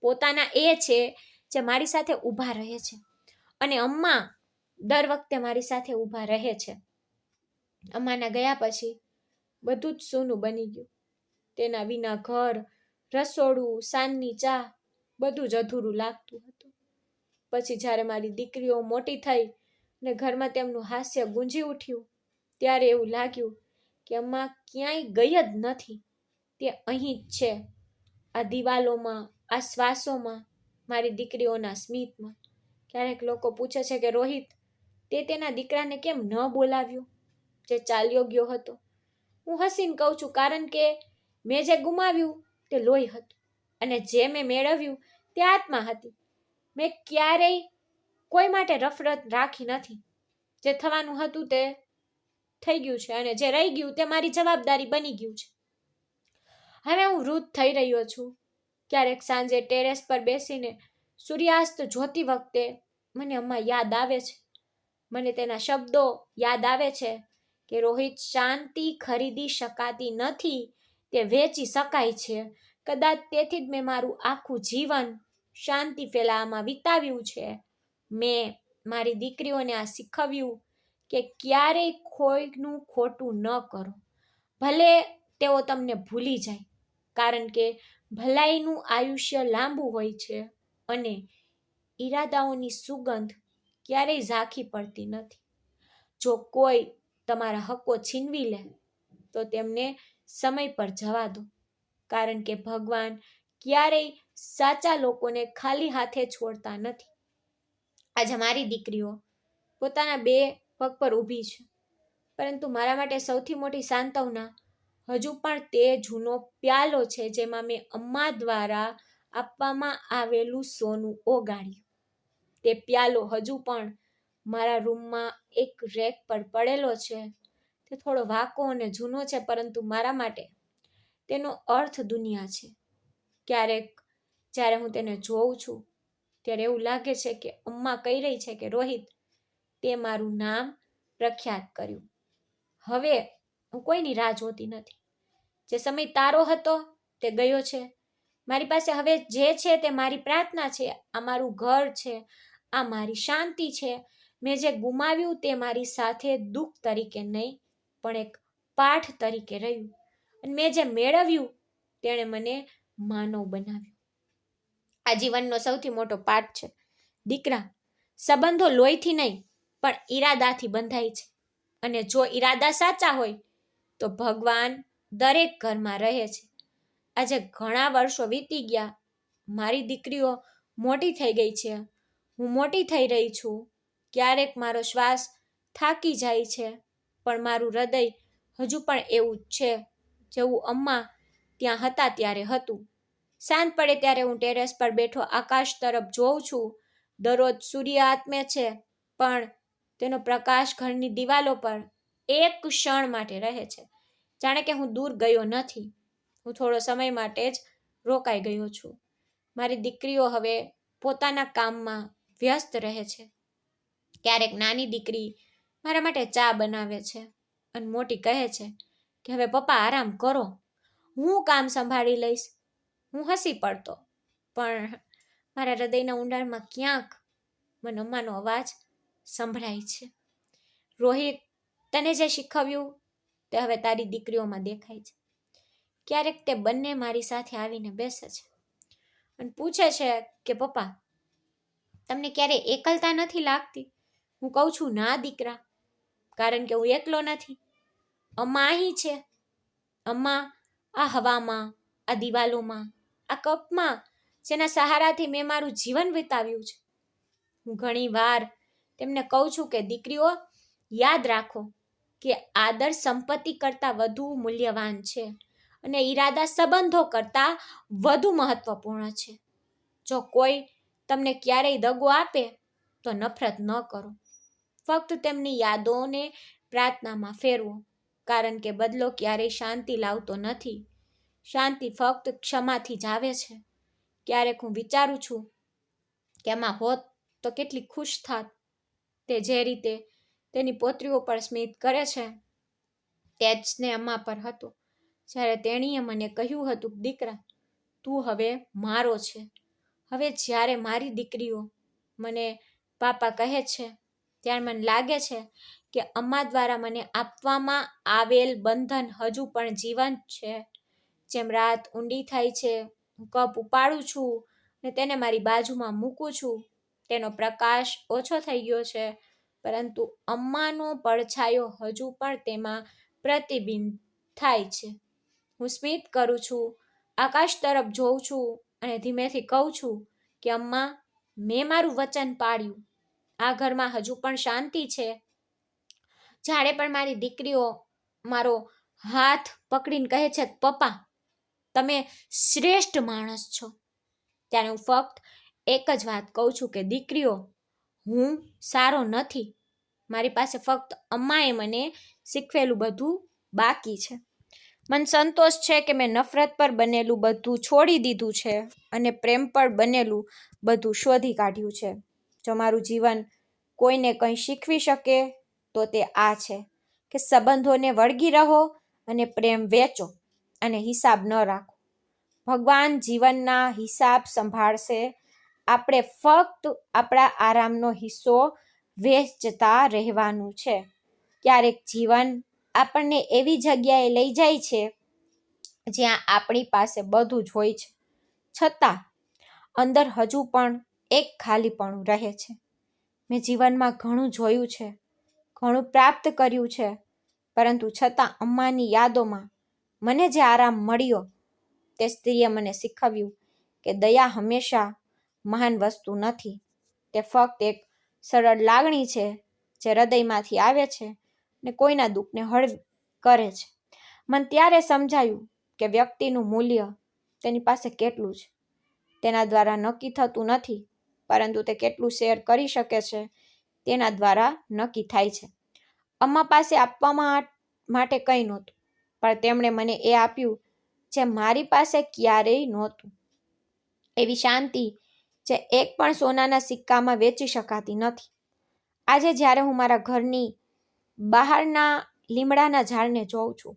પોતાના એ છે જે મારી સાથે ઊભા રહે છે, અને અમ્મા દર વખતે મારી સાથે ઊભા રહે છે. અમ્માના ગયા પછી બધું જ સૂનું બની ગયું. તેના વિના ઘર, રસોડું, સાંજની ચા બધું જ અધૂરું લાગતું હતું. પછી જ્યારે મારી દીકરીઓ મોટી થઈ અને ઘરમાં તેમનું હાસ્ય ગુંજી ઉઠ્યું, ત્યારે એવું લાગ્યું કે અમ્મા ક્યાંય ગઈ જ નથી. તે અહીં જ છે, આ દિવાલોમાં, આ શ્વાસોમાં, મારી દીકરીઓના સ્મિતમાં. ક્યારેક લોકો પૂછે છે કે રોહિત, તે તેના દીકરાને કેમ ન બોલાવ્યો જે ચાલ્યો ગયો હતો. હું હસીને કહું છું, કારણ કે મેં જે ગુમાવ્યું તે લોહી હતું, અને જે મેં મેળવ્યું તે આત્મા હતી. મેં ક્યારેય કોઈ માટે નફરત રાખી નથી. જે થવાનું હતું તે થઈ ગયું છે, અને જે રહી ગયું તે મારી જવાબદારી બની ગયું છે. હવે હું વૃદ્ધ થઈ રહ્યો છું. ક્યારેક સાંજે ટેરેસ પર બેસીને સૂર્યાસ્ત જોતી વખતે મને અમ્મા યાદ આવે છે. મને તેના શબ્દો યાદ આવે છે કે રોહિત, શાંતિ ખરીદી શકાતી નથી, તે વેચી શકાય છે. કદાચ તેથી જ મેં મારું આખું જીવન શાંતિ ફેલાવવામાં વિતાવ્યું છે. મેં મારી દીકરીઓને આ શીખવ્યું કે ક્યારેય કોઈનું ખોટું ન કરો, ભલે તેઓ તમને ભૂલી જાય, કારણ કે ભલાઈનું આયુષ્ય લાંબુ હોય છે, અને ઈરાદાઓની સુગંધ ક્યારેય ઝાંખી પડતી નથી. જો કોઈ તમારા હક્કો છીનવી લે તો તેમને સમય પર જવા દો, કારણ કે ભગવાન ક્યારેય સાચા લોકોને ખાલી હાથે છોડતા નથી. આજે મારી દીકરીઓ પોતાના 2 પગ પર ઊભી છે, પરંતુ મારા માટે સૌથી મોટી સાંત્વના હજુ પણ તે જૂનો પ્યાલો છે જેમાં મેં અમ્મા દ્વારા આપવામાં આવેલું સોનું ઓગાળ્યું. તે પ્યાલો હજુ પણ મારા રૂમમાં એક રેક પર પડેલો છે. તે થોડો વાંકો અને જૂનો છે, પરંતુ મારા માટે તેનો અર્થ દુનિયા છે. ક્યારેક જ્યારે હું તેને જોઉં છું ત્યારે એવું લાગે છે કે અમ્મા કહી રહી છે કે રોહિત, તે મારું નામ પ્રખ્યાત કર્યું. હવે હું કોઈની રાહ જોતી નથી. જે સમય તારો હતો તે ગયો છે. મારી પાસે હવે જે છે તે મારી પ્રાર્થના છે, આ મારું ઘર છે, આ મારી શાંતિ છે. મેં જે ગુમાવ્યું તે મારી સાથે દુઃખ તરીકે નહીં, પણ એક પાઠ તરીકે રહ્યું. અને મેં જે મેળવ્યું તેણે મને માનવ બનાવ્યો. આ જીવનનો સૌથી મોટો પાઠ છે. દીકરા, સંબંધો લોહીથી નહીં પણ ઈરાદાથી બંધાય છે, અને જો ઈરાદા સાચા હોય તો ભગવાન દરેક ઘરમાં રહે છે. આજે ઘણા વર્ષો વીતી ગયા, મારી દીકરીઓ મોટી થઈ ગઈ છે, હું મોટી થઈ રહી છું. ક્યારેક મારો શ્વાસ થાકી જાય છે, પણ મારું હૃદય હજુ પણ એવું જ છે જેવું અમ્મા ત્યાં હતા ત્યારે હતું. સાંજ પડે ત્યારે હું ટેરેસ પર બેઠો આકાશ તરફ જોઉં છું. દરરોજ સૂર્ય આત્મે છે, પણ તેનો પ્રકાશ ઘરની દિવાલો પર એક ક્ષણ માટે રહે છે, જાણે કે હું દૂર ગયો નથી. હું થોડો સમય માટે જ રોકાઈ ગયો છું. મારી દીકરીઓ હવે પોતાના કામમાં વ્યસ્ત રહે છે. ક્યારેક નાની દીકરી મારા માટે ચા બનાવે છે અને મોટી કહે છે કે હવે પપ્પા આરામ કરો, હું કામ સંભાળી લઈશ. હું હસી પડતો, પણ મારા હૃદયના ઊંડાણમાં ક્યાંક મને અમ્માનો અવાજ સંભળાય છે. રોહિત, તને જે શીખવ્યું તે હવે તારી દીકરીઓમાં દેખાય છે. ક્યારેક તે બંને મારી સાથે આવીને બેસે છે અને પૂછે છે કે પપ્પા, તમને ક્યારે એકલતા નથી લાગતી? હું કહું છું, ના દીકરા, કારણ કે હું એકલો નથી. અમ્મા અહીં છે. અમ્મા આ હવામાં, આ દિવાલોમાં, આ કપમાં, જેના સહારાથી મેં મારું જીવન વિતાવ્યું છે. હું ઘણી વાર તેમને કહું છું કે દીકરીઓ, યાદ રાખો કે આદર સંપત્તિ કરતાં વધુ મૂલ્યવાન છે અને ઈરાદા સંબંધો કરતાં વધુ મહત્વપૂર્ણ છે. જો કોઈ તમને ક્યારેય દગો આપે તો નફરત ન કરો, ફક્ત તેમની યાદોને પ્રાર્થનામાં ફેરવો, કારણ કે બદલો ક્યારેય શાંતિ લાવતો નથી. શાંતિ ફક્ત ક્ષમાથી જ આવે છે. ક્યારેક હું વિચારું છું કે આમાં હોત તો કેટલી ખુશ થાત. તે જે રીતે તેની પોત્રીઓ પર સ્મિત કરે છે તે જ સ્નેહ અમ્મા પર હતો જ્યારે તેણીએ મને કહ્યું હતું, દીકરા, તું હવે મારો છે. હવે જ્યારે મારી દીકરીઓ મને પાપા કહે છે ત્યારે મને લાગે છે કે અમ્મા દ્વારા મને આપવામાં આવેલ બંધન હજુ પણ જીવંત છે. જેમ રાત ઊંડી થાય છે, હું કપ ઉપાડું છું અને તેને મારી બાજુમાં મૂકું છું. તેનો પ્રકાશ ઓછો થઈ ગયો છે, પરંતુ અમ્માનો પડછાયો હજુ પણ તેમાં પ્રતિબિંબ થાય છે. હું સ્મિત કરું છું, આકાશ તરફ જોઉં છું અને ધીમેથી કહું છું કે અમ્મા, મેં મારું વચન પાળ્યું. આ ઘરમાં હજુ પણ શાંતિ છે. જ્યારે પણ મારી દીકરીઓ મારો હાથ પકડીને કહે છે, પપ્પા, તમે શ્રેષ્ઠ માણસ છો, ત્યારે હું ફક્ત એક જ વાત કહું છું કે દીકરીઓ, હું સારો નથી. મારી પાસે ફક્ત અમ્માએ મને શીખવેલું બધું બાકી છે. મને સંતોષ છે કે મેં નફરત પર બનેલું બધું છોડી દીધું છે અને પ્રેમ પર બનેલું બધું શોધી કાઢ્યું છે. જો મારું જીવન કોઈને કંઈ શીખવી શકે તો તે આ છે કે સંબંધોને વળગી રહો અને પ્રેમ વેચો અને હિસાબ ન રાખો. ભગવાન જીવનના હિસાબ સંભાળશે. આપણે ફક્ત આપણા આરામનો હિસ્સો વેચતા રહેવાનું છે. ક્યારેક જીવન આપણને એવી જગ્યાએ લઈ જાય છે જ્યાં આપણી પાસે બધું જ હોય છે, છતાં અંદર હજુ પણ એક ખાલીપણું રહે છે. મેં જીવનમાં ઘણું જોયું છે, ઘણું પ્રાપ્ત કર્યું છે, પરંતુ છતાં અમ્માની યાદોમાં મને જે આરામ મળ્યો તે સ્ત્રીએ મને શીખવ્યું કે દયા હંમેશા મહાન વસ્તુ નથી. તે ફક્ત એક સરળ લાગણી છે જે હૃદયમાંથી આવે છે અને કોઈના દુઃખને હળવું કરે છે. મને ત્યારે સમજાયું કે વ્યક્તિનું મૂલ્ય તેની પાસે કેટલું છે તેના દ્વારા નક્કી થતું નથી, પરંતુ તે કેટલું શેર કરી શકે છે તેના દ્વારા નક્કી થાય છે. અમ્મા પાસે આપવા માટે કંઈ નહોતું, પણ તેમણે મને એ આપ્યું જે મારી પાસે ક્યારેય નહોતું. એવી શાંતિ જે એક પણ સોનાના સિક્કામાં વેચી શકાતી નથી. આજે જ્યારે હું મારા ઘરની બહારના લીમડાના ઝાડને જોઉં છું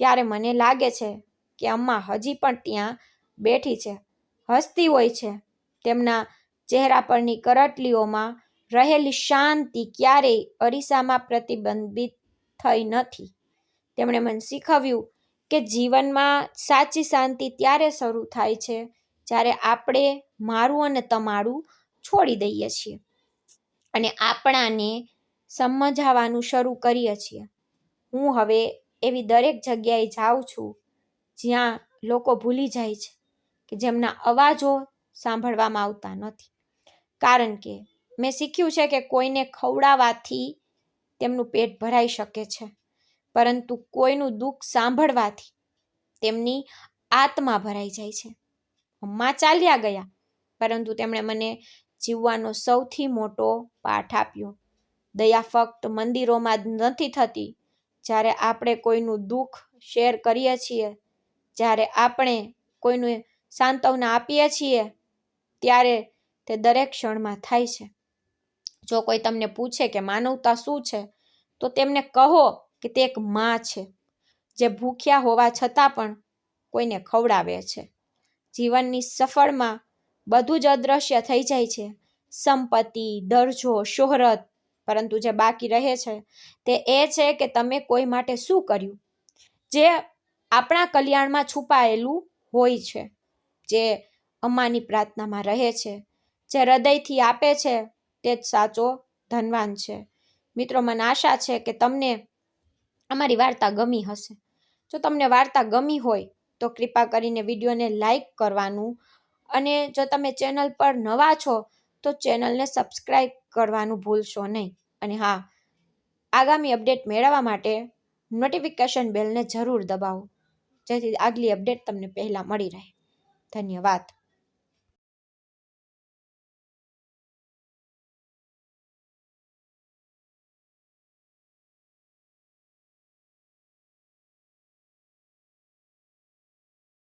ત્યારે મને લાગે છે કે અમ્મા હજી પણ ત્યાં બેઠી છે, હસતી હોય છે. તેમના ચહેરા પરની કરટલીઓમાં રહેલી શાંતિ ક્યારેય અરીસામાં પ્રતિબિંબિત થઈ નથી. તેમણે મને શીખવ્યું કે જીવનમાં સાચી શાંતિ ત્યારે શરૂ થાય છે જ્યારે આપણે મારું અને તમારું છોડી દઈએ છીએ અને આપણાને સમજાવવાનું શરૂ કરીએ છીએ. હું હવે એવી દરેક જગ્યાએ જાઉં છું જ્યાં લોકો ભૂલી જાય છે કે જેમના અવાજો સાંભળવામાં આવતા નથી. કારણ કે મેં શીખ્યું છે કે કોઈને ખવડાવવાથી તેમનું પેટ ભરાઈ શકે છે, પરંતુ કોઈનું દુઃખ સાંભળવાથી તેમની આત્મા ભરાઈ જાય છે. અમ્મા ચાલ્યા ગયા, પરંતુ તેમણે મને જીવવાનો સૌથી મોટો પાઠ આપ્યો. દયા ફક્ત મંદિરોમાં જ નથી થતી. જ્યારે આપણે કોઈનું દુઃખ શેર કરીએ છીએ, જ્યારે આપણે કોઈને સાંત્વના આપીએ છીએ, ત્યારે તે દરેક ક્ષણમાં થાય છે. જો કોઈ તમને પૂછે કે માનવતા શું છે, તો તેમને કહો કે તે એક માં છે, જે ભૂખ્યા હોવા છતાં પણ કોઈને ખવડાવે છે. જીવનની સફળમાં બધું જ અદૃશ્ય થઈ જાય છે, સંપત્તિ, દરજ્જો, શોહરત, પરંતુ જે બાકી રહે છે તે એ છે કે તમે કોઈ માટે શું કર્યું, જે આપણા કલ્યાણમાં છુપાયેલું હોય છે, જે અમ્માની પ્રાર્થનામાં રહે છે, જે હૃદયથી આપે છે, તે જ સાચો ધનવાન છે. મિત્રો, મને આશા છે કે તમને અમારી વાર્તા ગમી હશે. જો તમને વાર્તા ગમી હોય તો કૃપા કરીને વિડીયોને લાઈક કરવાનું, અને જો તમે ચેનલ પર નવા છો તો ચેનલને સબસ્ક્રાઈબ કરવાનું ભૂલશો નહીં. અને હા, આગામી અપડેટ મેળવવા માટે નોટિફિકેશન બેલને જરૂર દબાવો, જેથી આગલી અપડેટ તમને પહેલાં મળી રહે. ધન્યવાદ.